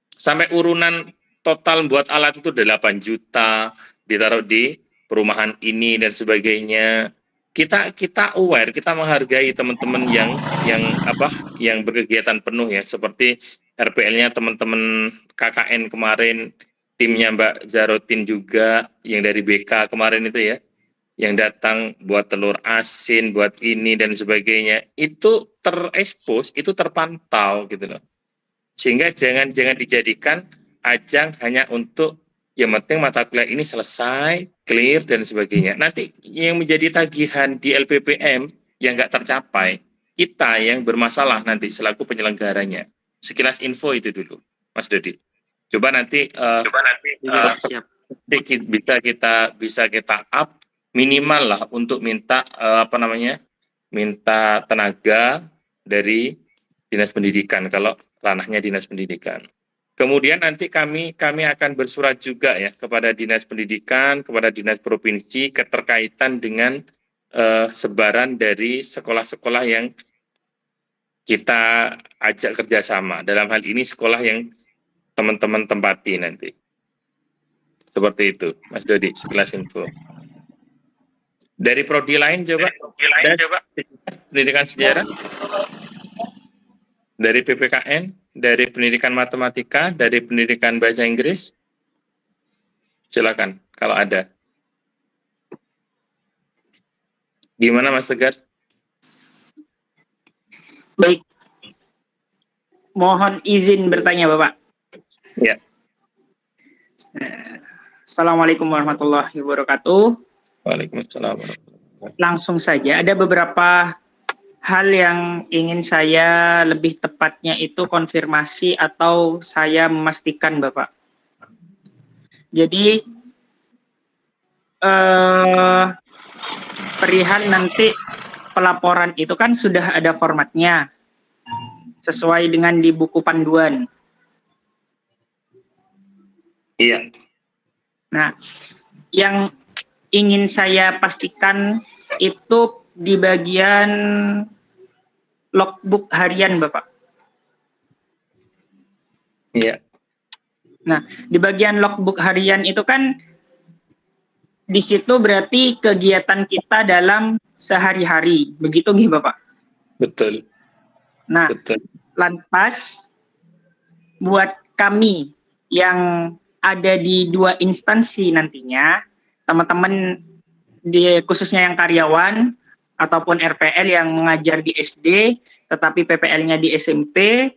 Sampai urunan total buat alat itu 8 juta ditaruh di perumahan ini dan sebagainya. Kita aware, kita menghargai teman-teman yang berkegiatan penuh ya, seperti RPL-nya teman-teman KKN kemarin, timnya Mbak Zarotin juga yang dari BK kemarin itu ya, yang datang buat telur asin, buat ini dan sebagainya, itu terekspos, itu terpantau gitu loh. Sehingga jangan dijadikan ajang hanya untuk yang penting mata kuliah ini selesai, clear, dan sebagainya. Nanti yang menjadi tagihan di LPPM yang nggak tercapai, kita yang bermasalah nanti selaku penyelenggaranya. Sekilas info itu dulu, Mas Dodi. Coba nanti bisa kita up minimal lah untuk minta minta tenaga dari Dinas Pendidikan kalau ranahnya Dinas Pendidikan. Kemudian nanti kami akan bersurat juga ya kepada Dinas Pendidikan, kepada Dinas Provinsi keterkaitan dengan sebaran dari sekolah-sekolah yang kita ajak kerjasama. Dalam hal ini sekolah yang teman-teman tempati nanti. Seperti itu, Mas Dodi, sekilas info. Dari prodi lain coba. Pendidikan sejarah. Dari PPKN. Dari pendidikan matematika, dari pendidikan bahasa Inggris, Silakan kalau ada. Gimana Mas Tegar? Baik. Mohon izin bertanya, Bapak. Ya. Assalamualaikum warahmatullahi wabarakatuh. Waalaikumsalam. Langsung saja, ada beberapa hal yang ingin saya lebih tepatnya itu konfirmasi atau saya memastikan, Bapak. Jadi, perihal nanti pelaporan itu kan sudah ada formatnya sesuai dengan di buku panduan. Iya. Nah, yang ingin saya pastikan itu di bagian logbook harian, Bapak. Iya. Nah, di bagian logbook harian itu kan di situ berarti kegiatan kita dalam sehari-hari, begitu nggih, Bapak? Betul. Nah, betul. Lantas buat kami yang ada di 2 instansi nantinya, teman-teman khususnya yang karyawan ataupun RPL yang mengajar di SD, tetapi PPL-nya di SMP,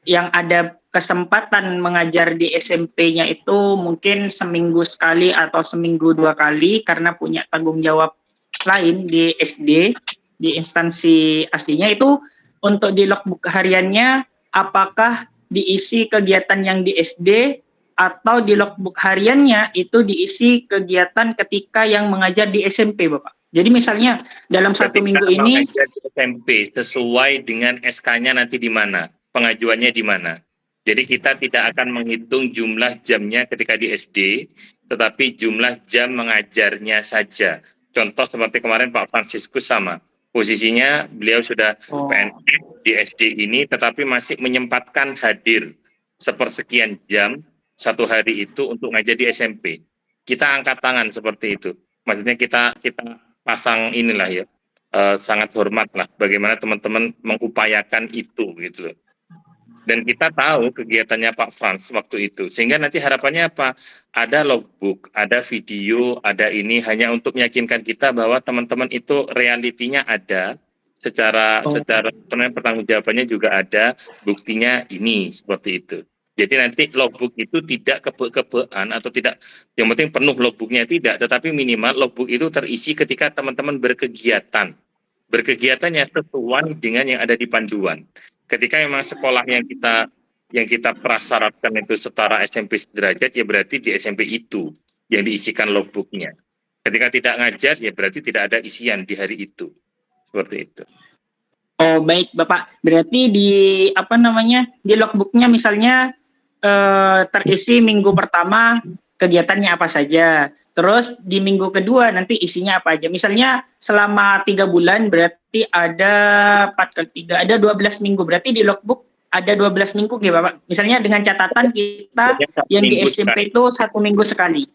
yang ada kesempatan mengajar di SMP-nya itu mungkin seminggu sekali atau seminggu 2 kali karena punya tanggung jawab lain di SD, di instansi aslinya itu. Untuk di logbook hariannya, apakah diisi kegiatan yang di SD atau di logbook hariannya itu diisi kegiatan ketika yang mengajar di SMP, Bapak? Jadi misalnya dalam satu minggu ini mengajar di SMP sesuai dengan SK-nya nanti di mana, pengajuannya di mana. Jadi kita tidak akan menghitung jumlah jamnya ketika di SD, tetapi jumlah jam mengajarnya saja. Contoh seperti kemarin Pak Franciscus sama. Posisinya beliau sudah PNS di SD ini, tetapi masih menyempatkan hadir sepersekian jam satu hari itu untuk ngajar di SMP. Kita angkat tangan seperti itu. Maksudnya kita pasang inilah ya, sangat hormat lah bagaimana teman-teman mengupayakan itu gitu loh. Dan kita tahu kegiatannya Pak Frans waktu itu. Sehingga nanti harapannya apa? Ada logbook, ada video, ada ini hanya untuk meyakinkan kita bahwa teman-teman itu realitinya ada, secara pertanggungjawabannya juga ada, buktinya ini seperti itu. Jadi nanti logbook itu tidak kebe-kebean atau tidak, yang penting penuh logbooknya tidak, tetapi minimal logbook itu terisi ketika teman-teman berkegiatan. Berkegiatannya sesuai dengan yang ada di panduan. Ketika memang sekolah yang kita prasyaratkan itu setara SMP sederajat, ya berarti di SMP itu yang diisikan logbooknya. Ketika tidak ngajar, ya berarti tidak ada isian di hari itu. Seperti itu. Oh baik Bapak, berarti di di logbooknya misalnya terisi minggu pertama kegiatannya apa saja. Terus di minggu kedua nanti isinya apa aja. Misalnya selama 3 bulan berarti ada 4 kali 3, ada 12 minggu. Berarti di logbook ada 12 minggu ya Bapak. Misalnya dengan catatan kita yang di SMP itu 1 minggu sekali.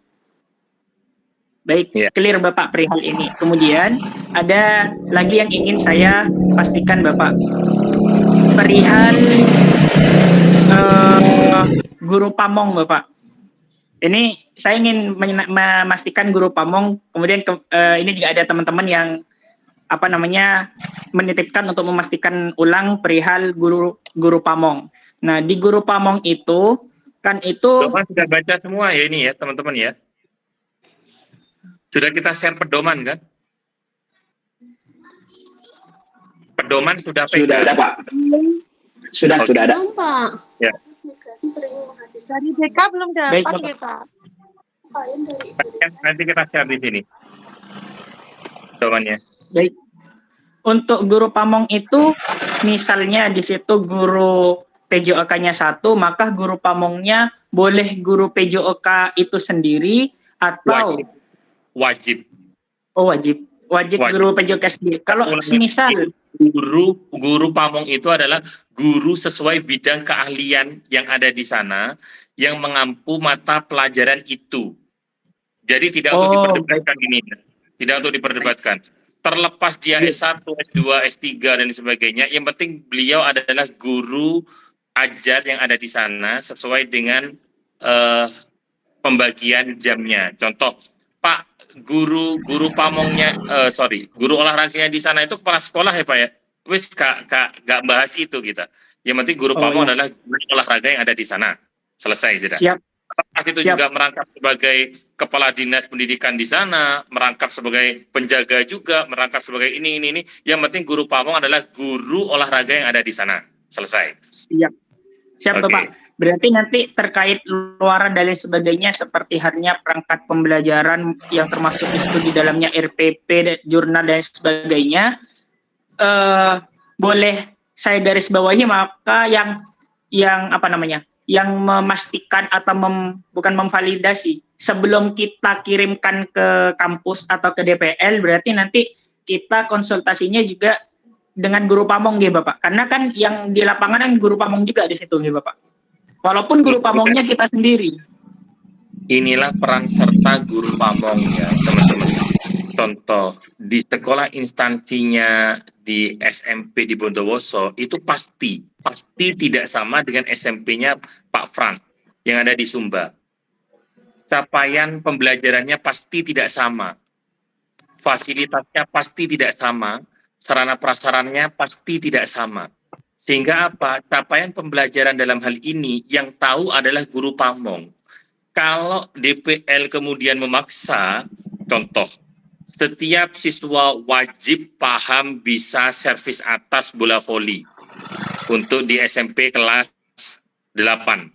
Baik, clear Bapak perihal ini. Kemudian ada lagi yang ingin saya pastikan Bapak. Perihal guru pamong Bapak. Ini saya ingin memastikan guru pamong, kemudian ini juga ada teman-teman yang menitipkan untuk memastikan ulang perihal guru pamong. Nah, di guru pamong itu kan itu sudah baca semua ya ini ya, teman-teman ya. Sudah kita share pedoman kan? Pedoman sudah ada, Pak. Sudah ada. Pak. Ya. Dari DK belum dapat kita. Nanti kita share di sini pedomannya. Baik. Untuk guru pamong itu misalnya di situ guru PJOK-nya 1, maka guru pamongnya boleh guru PJOK itu sendiri atau wajib. Oh, wajib guru PJOK sendiri. Kalau semisal guru pamong itu adalah guru sesuai bidang keahlian yang ada di sana yang mengampu mata pelajaran itu. Jadi tidak untuk diperdebatkan ini. Tidak untuk diperdebatkan. Terlepas dia S1, S2, S3 dan sebagainya, yang penting beliau adalah guru ajar yang ada di sana sesuai dengan pembagian jamnya. Contoh, Pak, guru pamongnya, guru olahraganya di sana itu kepala sekolah ya Pak ya? Wis gak bahas itu kita. Yang penting guru pamong adalah guru olahraga yang ada di sana. Selesai sudah. Siap. Pas itu juga merangkap sebagai kepala dinas pendidikan di sana, merangkap sebagai penjaga juga, merangkap sebagai ini. Yang penting guru pamong adalah guru olahraga yang ada di sana. Selesai. Siap Bapak. Berarti nanti terkait luaran dan lain sebagainya seperti halnya perangkat pembelajaran yang termasuk di dalamnya RPP, jurnal dan sebagainya, boleh saya garis bawahi, maka yang apa namanya, yang memastikan atau bukan memvalidasi sebelum kita kirimkan ke kampus atau ke DPL, berarti nanti kita konsultasinya juga dengan guru pamong gitu Bapak, karena kan yang di lapangan kan guru pamong juga di situ gitu Bapak, walaupun guru pamongnya kita sendiri. Inilah peran serta guru pamong ya teman-teman. Contoh, di sekolah instansinya di SMP di Bondowoso itu pasti tidak sama dengan SMP-nya Pak Frans yang ada di Sumba. Capaian pembelajarannya pasti tidak sama. Fasilitasnya pasti tidak sama, sarana prasarannya pasti tidak sama. Sehingga apa? Capaian pembelajaran dalam hal ini yang tahu adalah guru pamong. Kalau DPL kemudian memaksa, contoh, setiap siswa wajib paham bisa servis atas bola voli untuk di SMP kelas 8.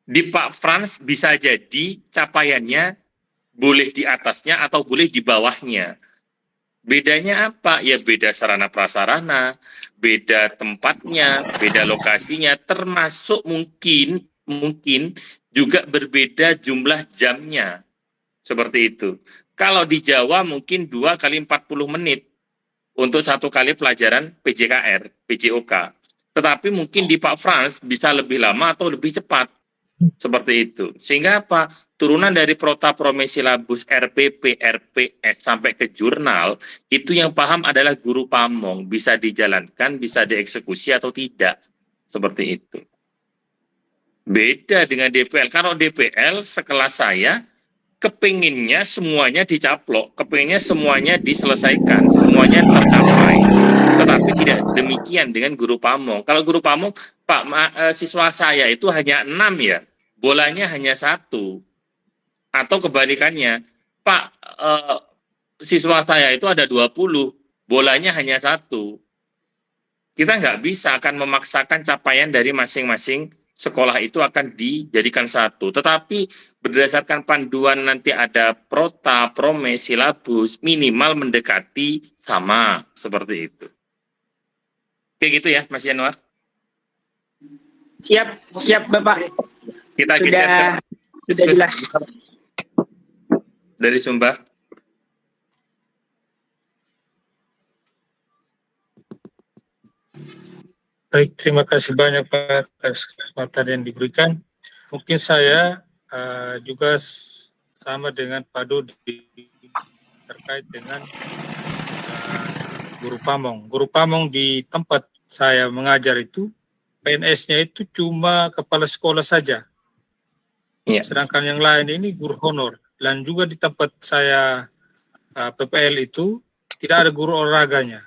Di Pak Frans bisa jadi capaiannya boleh di atasnya atau boleh di bawahnya. Bedanya apa? Ya beda sarana prasarana, beda tempatnya, beda lokasinya, termasuk mungkin juga berbeda jumlah jamnya. Seperti itu. Kalau di Jawa mungkin 2 kali 40 menit untuk 1 kali pelajaran PJKR, PJOK. Tetapi mungkin di Pak Frans bisa lebih lama atau lebih cepat. Seperti itu. Sehingga apa? Turunan dari prota promesilabus RPP, RPS sampai ke jurnal, itu yang paham adalah guru pamong. Bisa dijalankan, bisa dieksekusi atau tidak. Seperti itu. Beda dengan DPL. Kalau DPL sekelas saya, kepinginnya semuanya dicaplok, kepinginnya semuanya diselesaikan, semuanya tercapai. Tetapi tidak demikian dengan guru pamong. Kalau guru pamong, Pak, siswa saya itu hanya 6 ya, bolanya hanya 1. Atau kebalikannya, Pak, siswa saya itu ada 20, bolanya hanya 1. Kita nggak bisa akan memaksakan capaian dari masing-masing sekolah itu akan dijadikan 1. Tetapi berdasarkan panduan nanti ada prota, prome, silabus, minimal mendekati sama, seperti itu. Kayak gitu ya, Mas Januar? Siap Bapak. Kita sudah jelas. Dari Sumba. Baik, terima kasih banyak Pak atas kesempatan yang diberikan. Mungkin saya juga sama dengan Pak Dodi terkait dengan guru pamong. Guru pamong di tempat saya mengajar itu, PNS-nya itu cuma kepala sekolah saja. Sedangkan yang lain ini guru honor. Dan juga di tempat saya PPL itu tidak ada guru olahraganya.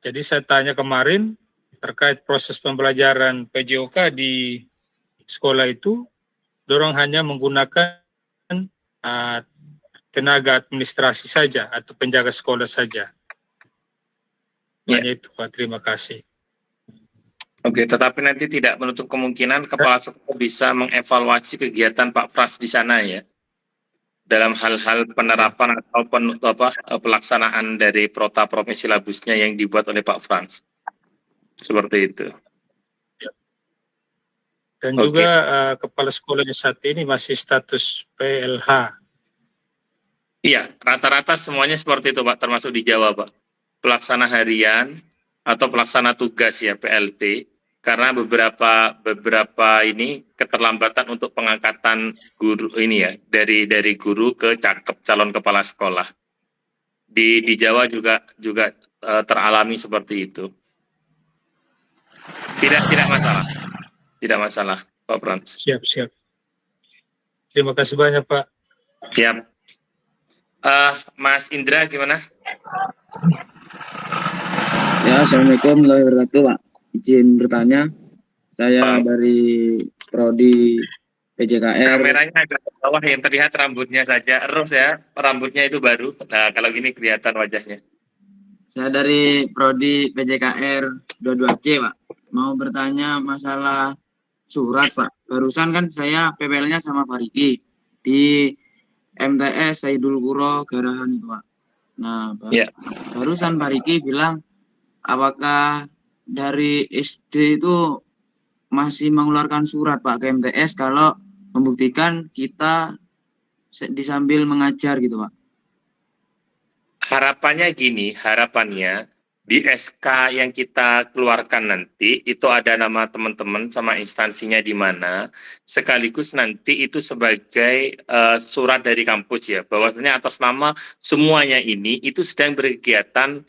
Jadi saya tanya kemarin, terkait proses pembelajaran PJOK di sekolah itu, dorong hanya menggunakan tenaga administrasi saja atau penjaga sekolah saja. Hanya itu Pak, terima kasih. Oke, tetapi nanti tidak menutup kemungkinan kepala sekolah bisa mengevaluasi kegiatan Pak Frans di sana ya, dalam hal-hal penerapan atau pelaksanaan dari prota provinsi labusnya yang dibuat oleh Pak Frans. Seperti itu. Dan juga kepala sekolahnya saat ini masih status PLH. Iya, rata-rata semuanya seperti itu Pak, termasuk di Jawa Pak. Pelaksana harian atau pelaksana tugas ya, PLT. Karena beberapa ini keterlambatan untuk pengangkatan guru ini ya, dari guru ke calon kepala sekolah. Di Jawa juga teralami seperti itu. Tidak masalah. Tidak masalah, Pak Frans. Siap. Terima kasih banyak Pak. Siap. Mas Indra gimana? Ya, Assalamualaikum warahmatullahi wabarakatuh, Pak. Izin bertanya, saya dari Prodi PJKR. Kameranya agak ke bawah, yang terlihat rambutnya saja. Terus ya, rambutnya itu baru. Nah, kalau gini kelihatan wajahnya. Saya dari Prodi PJKR 22C, Pak. Mau bertanya masalah surat, Pak. Barusan kan saya PPL-nya sama Fariki di MTS Saidul Quro Garahan itu, Pak. Nah, barusan Fariki bilang apakah dari SD itu masih mengeluarkan surat, Pak, ke MTS kalau membuktikan kita disambil mengajar gitu, Pak. Harapannya gini, harapannya di SK yang kita keluarkan nanti itu ada nama teman-teman sama instansinya di mana, sekaligus nanti itu sebagai surat dari kampus ya, bahwasanya atas nama semuanya ini itu sedang berkegiatan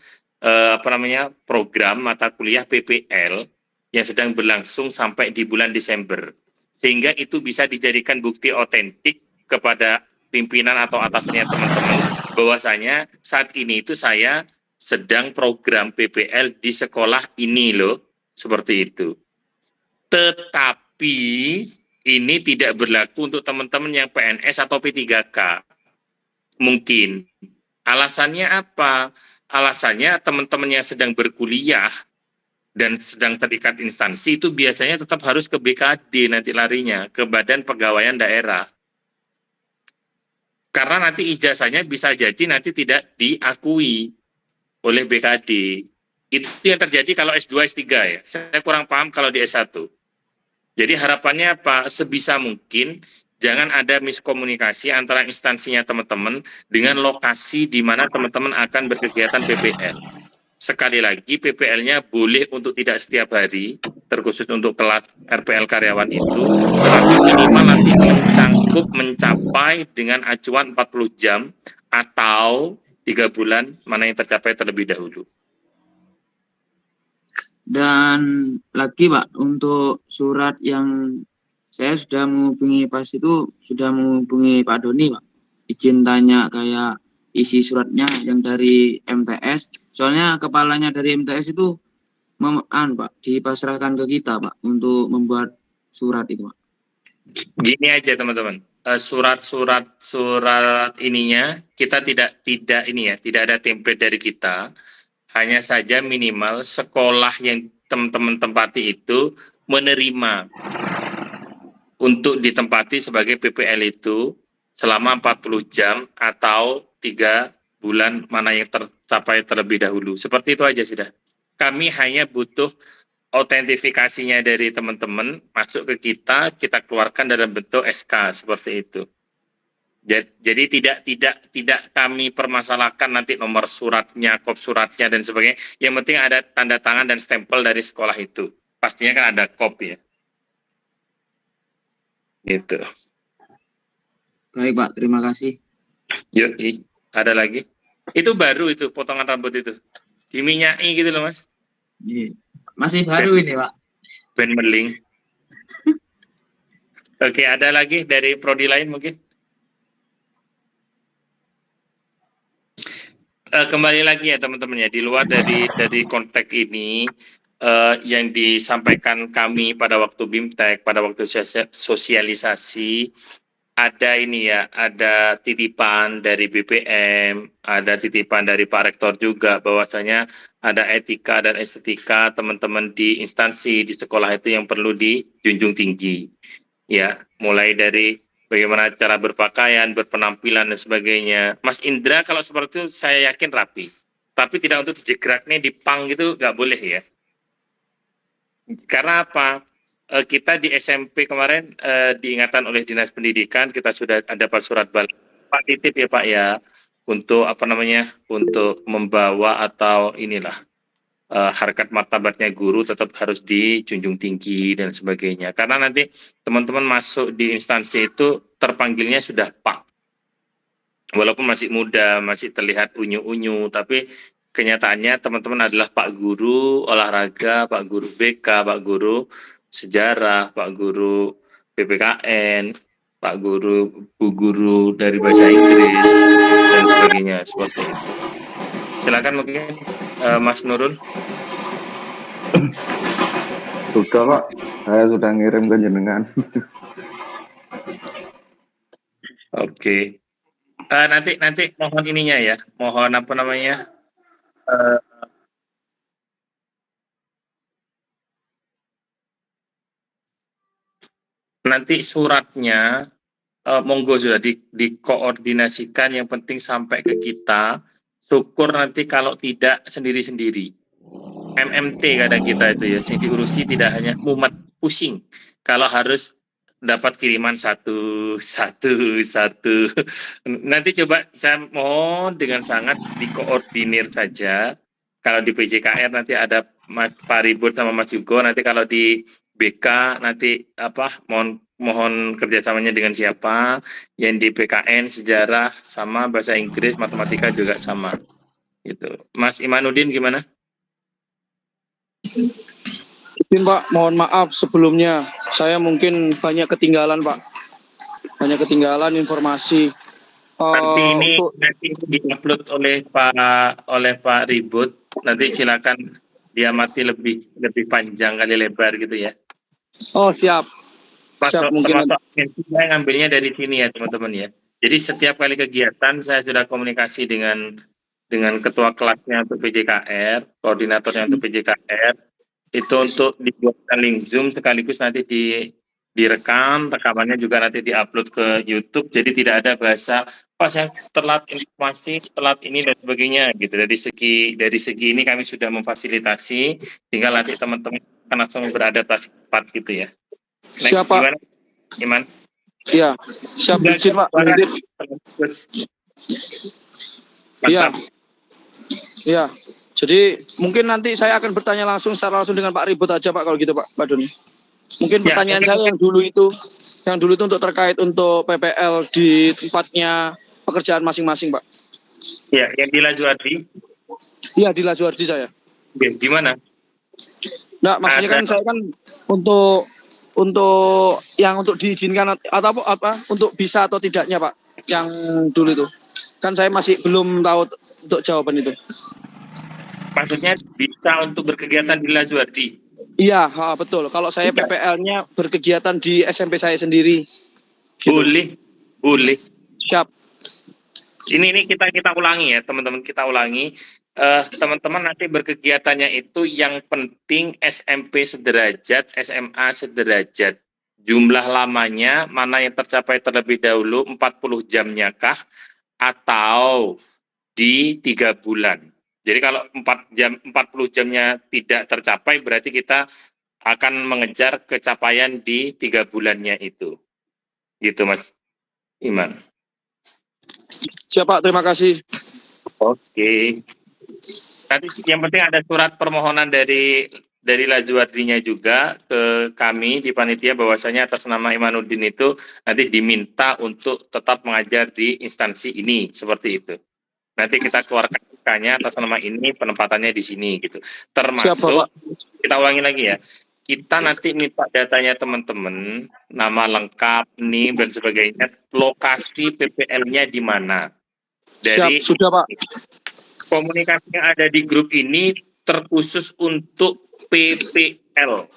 program mata kuliah PPL yang sedang berlangsung sampai di bulan Desember, sehingga itu bisa dijadikan bukti otentik kepada pimpinan atau atasnya teman-teman bahwasanya saat ini itu saya sedang program PPL di sekolah ini loh, seperti itu. Tetapi ini tidak berlaku untuk teman-teman yang PNS atau P3K. Mungkin. Alasannya apa? Alasannya teman-teman yang sedang berkuliah dan sedang terikat instansi itu biasanya tetap harus ke BKD nanti larinya, ke Badan Pegawaian Daerah. Karena nanti ijazahnya bisa jadi nanti tidak diakui oleh BKD. Itu yang terjadi kalau S2, S3 ya. Saya kurang paham kalau di S1. Jadi harapannya apa? Sebisa mungkin jangan ada miskomunikasi antara instansinya teman-teman dengan lokasi di mana teman-teman akan berkegiatan PPL. Sekali lagi, PPL-nya boleh untuk tidak setiap hari, terkhusus untuk kelas RPL karyawan itu, tetapi minimal nanti mencapai dengan acuan 40 jam atau 3 bulan, mana yang tercapai terlebih dahulu. Dan lagi Pak, untuk surat yang saya sudah menghubungi pas itu, sudah menghubungi Pak Doni Pak, izin tanya kayak isi suratnya yang dari MTS, soalnya kepalanya dari MTS itu Pak, dipasrahkan ke kita Pak untuk membuat surat itu Pak. Gini aja teman-teman, surat ininya kita tidak ada template dari kita, hanya saja minimal sekolah yang teman-teman tempati itu menerima untuk ditempati sebagai PPL itu selama 40 jam atau 3 bulan mana yang tercapai terlebih dahulu. Seperti itu aja sudah. Kami hanya butuh autentifikasinya dari teman-teman masuk ke kita keluarkan dalam bentuk SK seperti itu. Jadi tidak kami permasalahkan nanti nomor suratnya, kop suratnya dan sebagainya. Yang penting ada tanda tangan dan stempel dari sekolah itu. Pastinya kan ada kop ya. Gitu. Baik Pak, terima kasih. Yuk, ada lagi. Itu baru itu potongan rambut itu. Diminyai gitu loh Mas. Masih baru ini Pak. Ben meling. Oke, ada lagi dari prodi lain mungkin? Kembali lagi ya teman-teman ya, di luar dari konteks ini yang disampaikan kami pada waktu BIMTEK, pada waktu sosialisasi, ada ini ya, ada titipan dari BPM, ada titipan dari Pak Rektor juga, bahwasanya ada etika dan estetika teman-teman di instansi, di sekolah itu yang perlu dijunjung tinggi. Ya, mulai dari bagaimana cara berpakaian, berpenampilan, dan sebagainya. Mas Indra kalau seperti itu saya yakin rapi. Tapi tidak untuk dijegraknya, dipang gitu, nggak boleh ya. Karena apa? Kita di SMP kemarin diingatkan oleh Dinas Pendidikan, kita sudah dapat surat balik. Pak titip ya Pak ya, untuk untuk membawa atau inilah harkat martabatnya guru tetap harus dijunjung tinggi dan sebagainya. Karena nanti teman-teman masuk di instansi itu terpanggilnya sudah Pak. Walaupun masih muda, masih terlihat unyu-unyu, tapi kenyataannya teman-teman adalah Pak Guru Olahraga, Pak Guru BK, Pak Guru Sejarah, Pak Guru PPKN, Pak Guru, Bu Guru dari bahasa Inggris dan sebagainya seperti itu. Silakan mungkin Mas Nurul. Sudah Pak, saya sudah ngirim ke jenengan. Oke. Nanti mohon ininya ya, mohon apa namanya? Nanti suratnya monggo sudah dikoordinasikan, yang penting sampai ke kita. Syukur nanti kalau tidak sendiri-sendiri. MMT kadang kita itu ya, yang diurusi tidak hanya mumet, pusing. Kalau harus dapat kiriman satu. Nanti coba saya mohon dengan sangat dikoordinir saja. Kalau di PJKR nanti ada Mas Pak Ribut sama Mas Yugo, nanti kalau di BK nanti mohon kerjasamanya dengan siapa, yang di PKN sejarah sama, bahasa Inggris, matematika juga sama. Gitu. Mas Imanuddin gimana? Izin Pak, mohon maaf sebelumnya, saya mungkin banyak ketinggalan Pak, banyak ketinggalan informasi. Nanti ini diupload oleh Pak Ribut, nanti silakan diamati lebih panjang kali lebar gitu ya. Oh siap. Siap, mungkin saya ngambilnya dari sini ya teman-teman ya. Jadi setiap kali kegiatan saya sudah komunikasi dengan ketua kelasnya untuk PJKR, koordinatornya untuk PJKR, itu untuk dibuatkan link Zoom sekaligus nanti direkam, rekamannya juga nanti diupload ke YouTube, jadi tidak ada bahasa pas yang telat informasi, telat ini dan sebagainya gitu. Dari segi ini kami sudah memfasilitasi, tinggal nanti teman-teman akan langsung beradaptasi cepat gitu ya. Next, siapa? Gimana? Iman? Iya, siap izin Pak. Iya. Iya. Jadi mungkin nanti saya akan bertanya secara langsung dengan Pak Ribut aja Pak, kalau gitu Pak Doni. Mungkin pertanyaan saya yang dulu itu untuk terkait untuk PPL di tempatnya pekerjaan masing-masing Pak. Iya, yang di Lajuardi. Iya, di Lajuardi saya. Oke, gimana? Nah, maksudnya kan saya kan untuk diizinkan atau apa untuk bisa atau tidaknya Pak, yang dulu itu. Kan saya masih belum tahu untuk jawaban itu. Maksudnya bisa untuk berkegiatan di Lajuardi? Iya, betul. Kalau saya PPL-nya berkegiatan di SMP saya sendiri. Gitu. Boleh. Siap. Ini kita ulangi ya, teman-teman, kita ulangi. Teman-teman nanti berkegiatannya itu yang penting SMP sederajat, SMA sederajat. Jumlah lamanya mana yang tercapai terlebih dahulu, 40 jamnya kah atau di 3 bulan. Jadi kalau 40 jamnya tidak tercapai, berarti kita akan mengejar kecapaian di 3 bulannya itu. Gitu Mas Iman. Siap Pak, terima kasih. Oke. Nanti yang penting ada surat permohonan dari Lajuardinya juga ke kami di panitia, bahwasanya atas nama Imanuddin itu nanti diminta untuk tetap mengajar di instansi ini, seperti itu. Nanti kita keluarkan nya atas nama ini, penempatannya di sini gitu. Termasuk kita ulangi lagi ya. Kita nanti minta datanya teman-teman, nama lengkap, NIM dan sebagainya, lokasi PPL-nya di mana. Dari siap, sudah Pak. Komunikasi yang ada di grup ini terkhusus untuk PPL,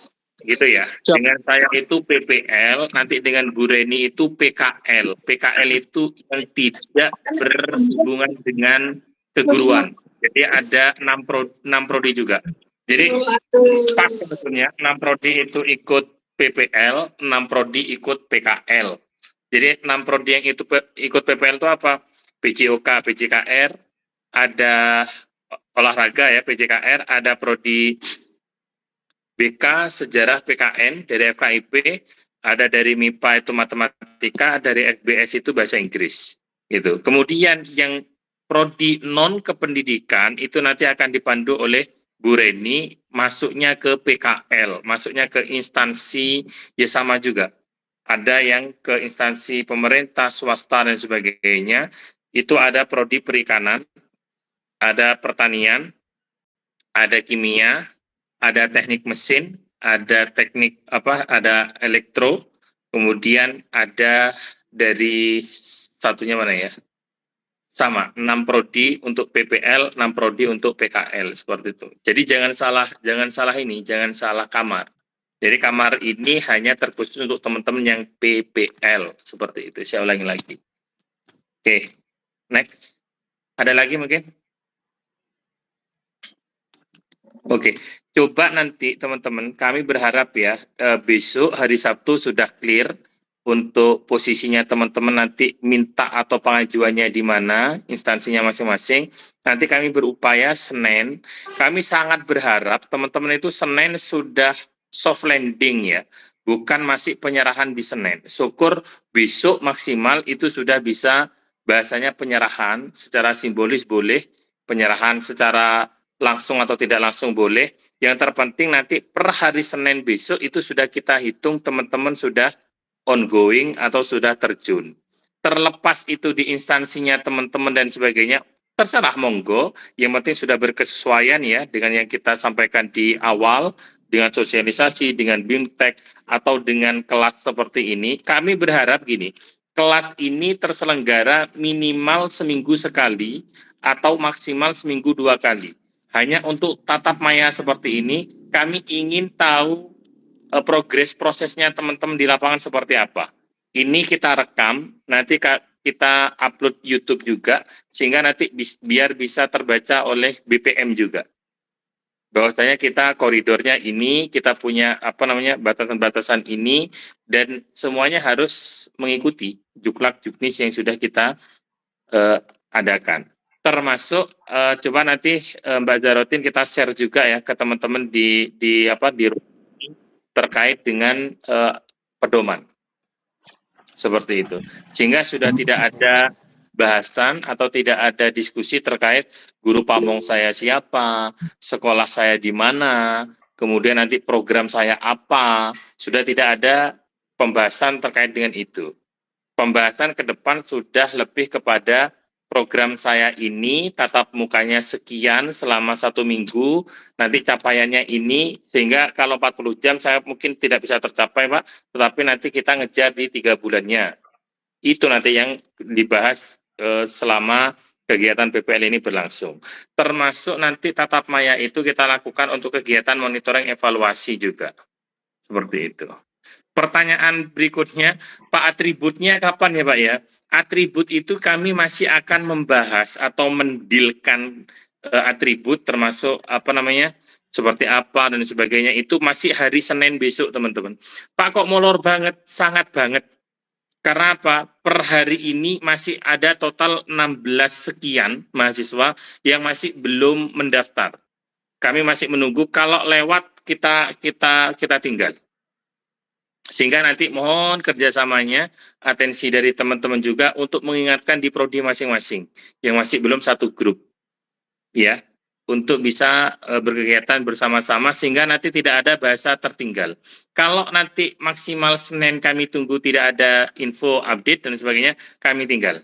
gitu ya. Siap. Dengan saya itu PPL, nanti dengan Bu Reni itu PKL. PKL itu yang tidak berhubungan dengan keguruan. Jadi ada 6 prodi juga. Jadi pas sebetulnya 6 prodi itu ikut PPL, 6 prodi ikut PKL. Jadi 6 prodi yang itu ikut PPL itu apa? PJOK, PJKR, ada olahraga ya PJKR, ada prodi BK sejarah PKN dari FKIP, ada dari MIPA itu matematika, dari FBS itu bahasa Inggris. Gitu. Kemudian yang prodi non kependidikan itu nanti akan dipandu oleh Bu Reni, masuknya ke PKL, masuknya ke instansi ya sama juga. Ada yang ke instansi pemerintah, swasta dan sebagainya. Itu ada prodi perikanan, ada pertanian, ada kimia, ada teknik mesin, ada teknik ada elektro, Kemudian ada dari satunya mana ya? Sama, 6 prodi untuk PPL, 6 prodi untuk PKL, seperti itu. Jadi jangan salah kamar. Jadi kamar ini hanya terkhusus untuk teman-teman yang PPL, seperti itu. Saya ulangi lagi. Oke, next. Ada lagi mungkin? Oke, coba nanti teman-teman, kami berharap ya, besok hari Sabtu sudah clear untuk posisinya teman-teman nanti minta atau pengajuannya di mana, instansinya masing-masing. Nanti kami berupaya Senin, kami sangat berharap teman-teman itu Senin sudah soft landing ya, bukan masih penyerahan di Senin. Syukur besok maksimal itu sudah bisa, bahasanya penyerahan secara simbolis boleh, penyerahan secara langsung atau tidak langsung boleh. Yang terpenting nanti per hari Senin besok itu sudah kita hitung teman-teman sudah ongoing atau sudah terjun. Terlepas itu di instansinya teman-teman dan sebagainya, terserah monggo, yang penting sudah berkesesuaian ya dengan yang kita sampaikan di awal, dengan sosialisasi, dengan BIMTEK, atau dengan kelas seperti ini. Kami berharap gini, kelas ini terselenggara minimal seminggu sekali atau maksimal seminggu 2 kali. Hanya untuk tatap maya seperti ini, kami ingin tahu progres prosesnya teman-teman di lapangan seperti apa. Ini kita rekam, nanti kita upload YouTube juga, sehingga nanti biar bisa terbaca oleh BPM juga. Bahwasanya kita koridornya ini, kita punya batasan-batasan ini, dan semuanya harus mengikuti juklak-juknis yang sudah kita adakan. Termasuk coba nanti Mbak Zarotin kita share juga ya ke teman-teman di terkait dengan pedoman seperti itu, sehingga sudah tidak ada bahasan atau tidak ada diskusi terkait guru pamong saya siapa, sekolah saya di mana, kemudian nanti program saya apa, sudah tidak ada pembahasan terkait dengan itu. Pembahasan ke depan sudah lebih kepada program saya ini, tatap mukanya sekian selama 1 minggu, nanti capaiannya ini, sehingga kalau 40 jam saya mungkin tidak bisa tercapai Pak, tetapi nanti kita ngejar di 3 bulannya. Itu nanti yang dibahas selama kegiatan PPL ini berlangsung. Termasuk nanti tatap maya itu kita lakukan untuk kegiatan monitoring evaluasi juga. Seperti itu. Pertanyaan berikutnya, Pak, atributnya kapan ya Pak ya? Atribut itu kami masih akan membahas atau mendilkan atribut termasuk seperti apa dan sebagainya, itu masih hari Senin besok teman-teman. Pak, kok molor banget? Sangat banget. Karena apa? Per hari ini masih ada total 16 sekian mahasiswa yang masih belum mendaftar. Kami masih menunggu, kalau lewat kita tinggal. Sehingga nanti mohon kerjasamanya, atensi dari teman-teman juga untuk mengingatkan di prodi masing-masing yang masih belum satu grup, ya, untuk bisa berkegiatan bersama-sama sehingga nanti tidak ada bahasa tertinggal. Kalau nanti maksimal Senin kami tunggu tidak ada info update dan sebagainya, kami tinggal.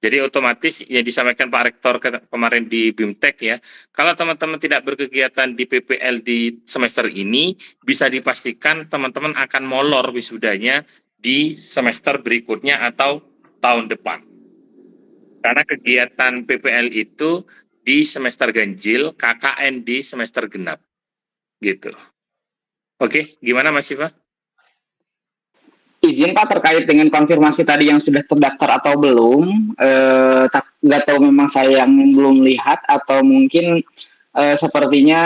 Jadi otomatis yang disampaikan Pak Rektor kemarin di BIMTEK ya, kalau teman-teman tidak berkegiatan di PPL di semester ini, bisa dipastikan teman-teman akan molor wisudanya di semester berikutnya atau tahun depan. Karena kegiatan PPL itu di semester ganjil, KKN di semester genap. Gitu. Oke, gimana Mas Siva? Izin Pak terkait dengan konfirmasi tadi yang sudah terdaftar atau belum, nggak tahu memang saya yang belum lihat atau mungkin sepertinya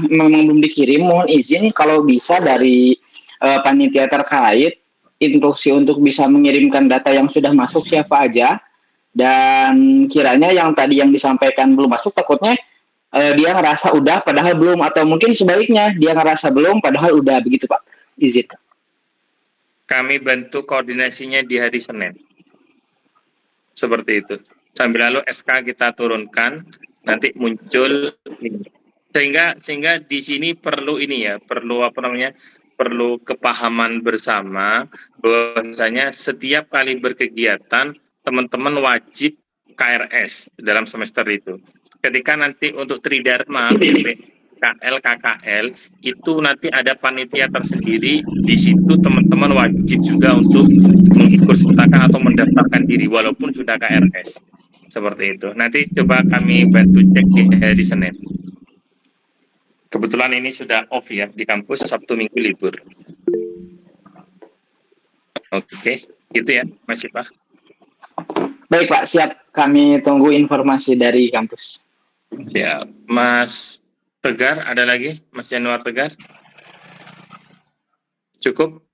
memang belum dikirim. Mohon izin kalau bisa dari panitia terkait instruksi untuk bisa mengirimkan data yang sudah masuk siapa aja, dan kiranya yang tadi yang disampaikan belum masuk takutnya dia ngerasa udah padahal belum, atau mungkin sebaliknya dia ngerasa belum padahal udah, begitu Pak. Izin. Kami bantu koordinasinya di hari Senin. Seperti itu. Sambil lalu SK kita turunkan, nanti muncul ini. Sehingga di sini perlu ini ya, perlu kepahaman bersama bahwasanya setiap kali berkegiatan teman-teman wajib KRS dalam semester itu. Ketika nanti untuk Tridharma, KL, KKL, itu nanti ada panitia tersendiri, di situ teman-teman teman-teman wajib juga untuk mengikutsertakan atau mendaftarkan diri walaupun sudah KRS. Seperti itu. Nanti coba kami bantu cek di hari Senin. Kebetulan ini sudah off ya di kampus, Sabtu Minggu libur. Oke, gitu ya Mas Ipa. Baik Pak, siap. Kami tunggu informasi dari kampus. Ya, Mas Tegar, ada lagi? Mas Januar Tegar? Cukup?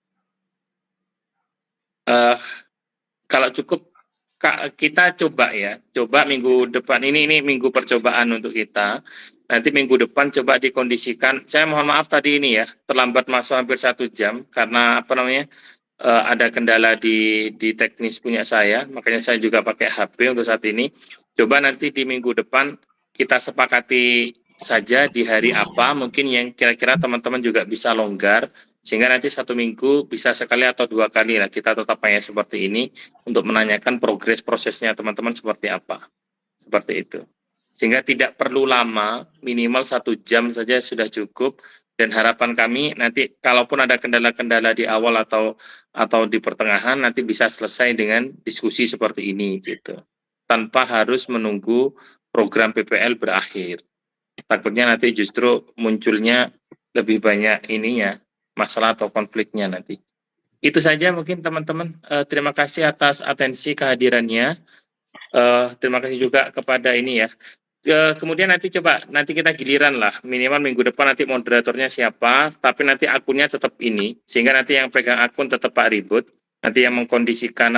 Kalau cukup, kita coba ya. Coba minggu depan, ini minggu percobaan untuk kita. Nanti minggu depan coba dikondisikan. Saya mohon maaf tadi ini ya, terlambat masuk hampir 1 jam. Karena apa namanya, ada kendala di teknis punya saya. Makanya saya juga pakai HP untuk saat ini. Coba nanti di minggu depan kita sepakati saja di hari apa mungkin yang kira-kira teman-teman juga bisa longgar sehingga nanti 1 minggu bisa sekali atau 2 kali lah kita tetap hanya seperti ini untuk menanyakan progres prosesnya teman-teman seperti apa, seperti itu, sehingga tidak perlu lama, minimal 1 jam saja sudah cukup. Dan harapan kami nanti kalaupun ada kendala-kendala di awal atau di pertengahan nanti bisa selesai dengan diskusi seperti ini gitu, tanpa harus menunggu program PPL berakhir. Takutnya nanti justru munculnya lebih banyak ininya, masalah atau konfliknya nanti. Itu saja mungkin teman-teman. Terima kasih atas atensi kehadirannya. Terima kasih juga kepada ini ya. Kemudian nanti kita giliran lah, minimal minggu depan nanti moderatornya siapa, tapi nanti akunnya tetap ini, sehingga nanti yang pegang akun tetap Pak Ribut. Nanti yang mengkondisikan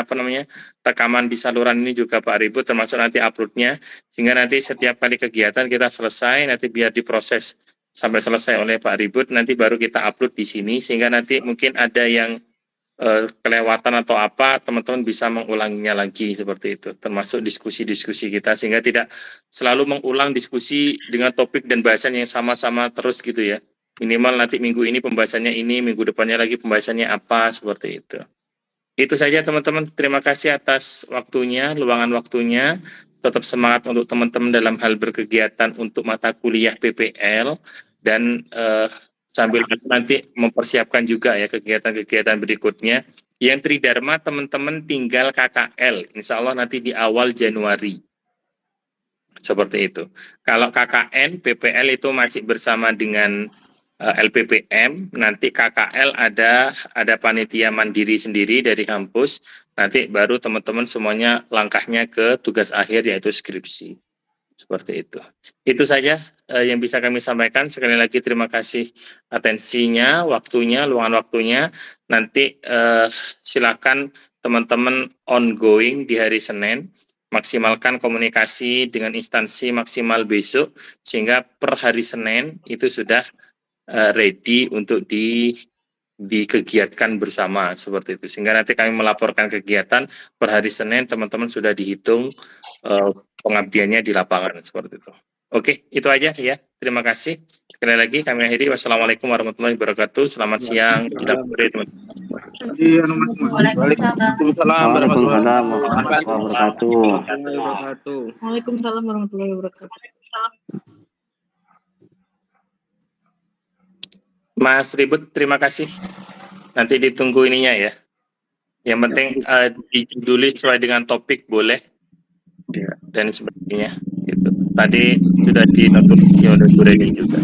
rekaman di saluran ini juga Pak Ribut, termasuk nanti uploadnya, sehingga nanti setiap kali kegiatan kita selesai nanti biar diproses sampai selesai oleh Pak Ribut, nanti baru kita upload di sini, sehingga nanti mungkin ada yang kelewatan atau apa, teman-teman bisa mengulanginya lagi seperti itu, termasuk diskusi-diskusi kita, sehingga tidak selalu mengulang diskusi dengan topik dan bahasan yang sama-sama terus gitu ya. Minimal nanti minggu ini pembahasannya ini, minggu depannya lagi pembahasannya apa, seperti itu. Itu saja teman-teman, terima kasih atas waktunya, luangan waktunya. Tetap semangat untuk teman-teman dalam hal berkegiatan untuk mata kuliah PPL, dan sambil nanti mempersiapkan juga ya kegiatan-kegiatan berikutnya. Yang Tridharma teman-teman tinggal KKL, insya Allah nanti di awal Januari. Seperti itu. Kalau KKN, PPL itu masih bersama dengan LPPM, nanti KKL ada panitia mandiri sendiri dari kampus, nanti baru teman-teman semuanya langkahnya ke tugas akhir yaitu skripsi. Seperti itu. Itu saja yang bisa kami sampaikan. Sekali lagi terima kasih atensinya, waktunya, luangan waktunya. Nanti silakan teman-teman ongoing di hari Senin, maksimalkan komunikasi dengan instansi maksimal besok, sehingga per hari Senin itu sudah ready untuk dikegiatkan bersama seperti itu, sehingga nanti kami melaporkan kegiatan per hari Senin, teman-teman sudah dihitung pengabdiannya di lapangan seperti itu. Oke, itu aja ya. Terima kasih. Sekali lagi kami akhiri. Wassalamualaikum warahmatullahi wabarakatuh. Selamat siang. Waalaikumsalam warahmatullahi wabarakatuh. Waalaikumsalam warahmatullahi wabarakatuh. Mas Ribut, terima kasih. Nanti ditunggu ininya ya. Yang penting dijuduli sesuai dengan topik boleh dan sebagainya. Gitu. Tadi sudah dinotifikasi oleh Bu Reni juga.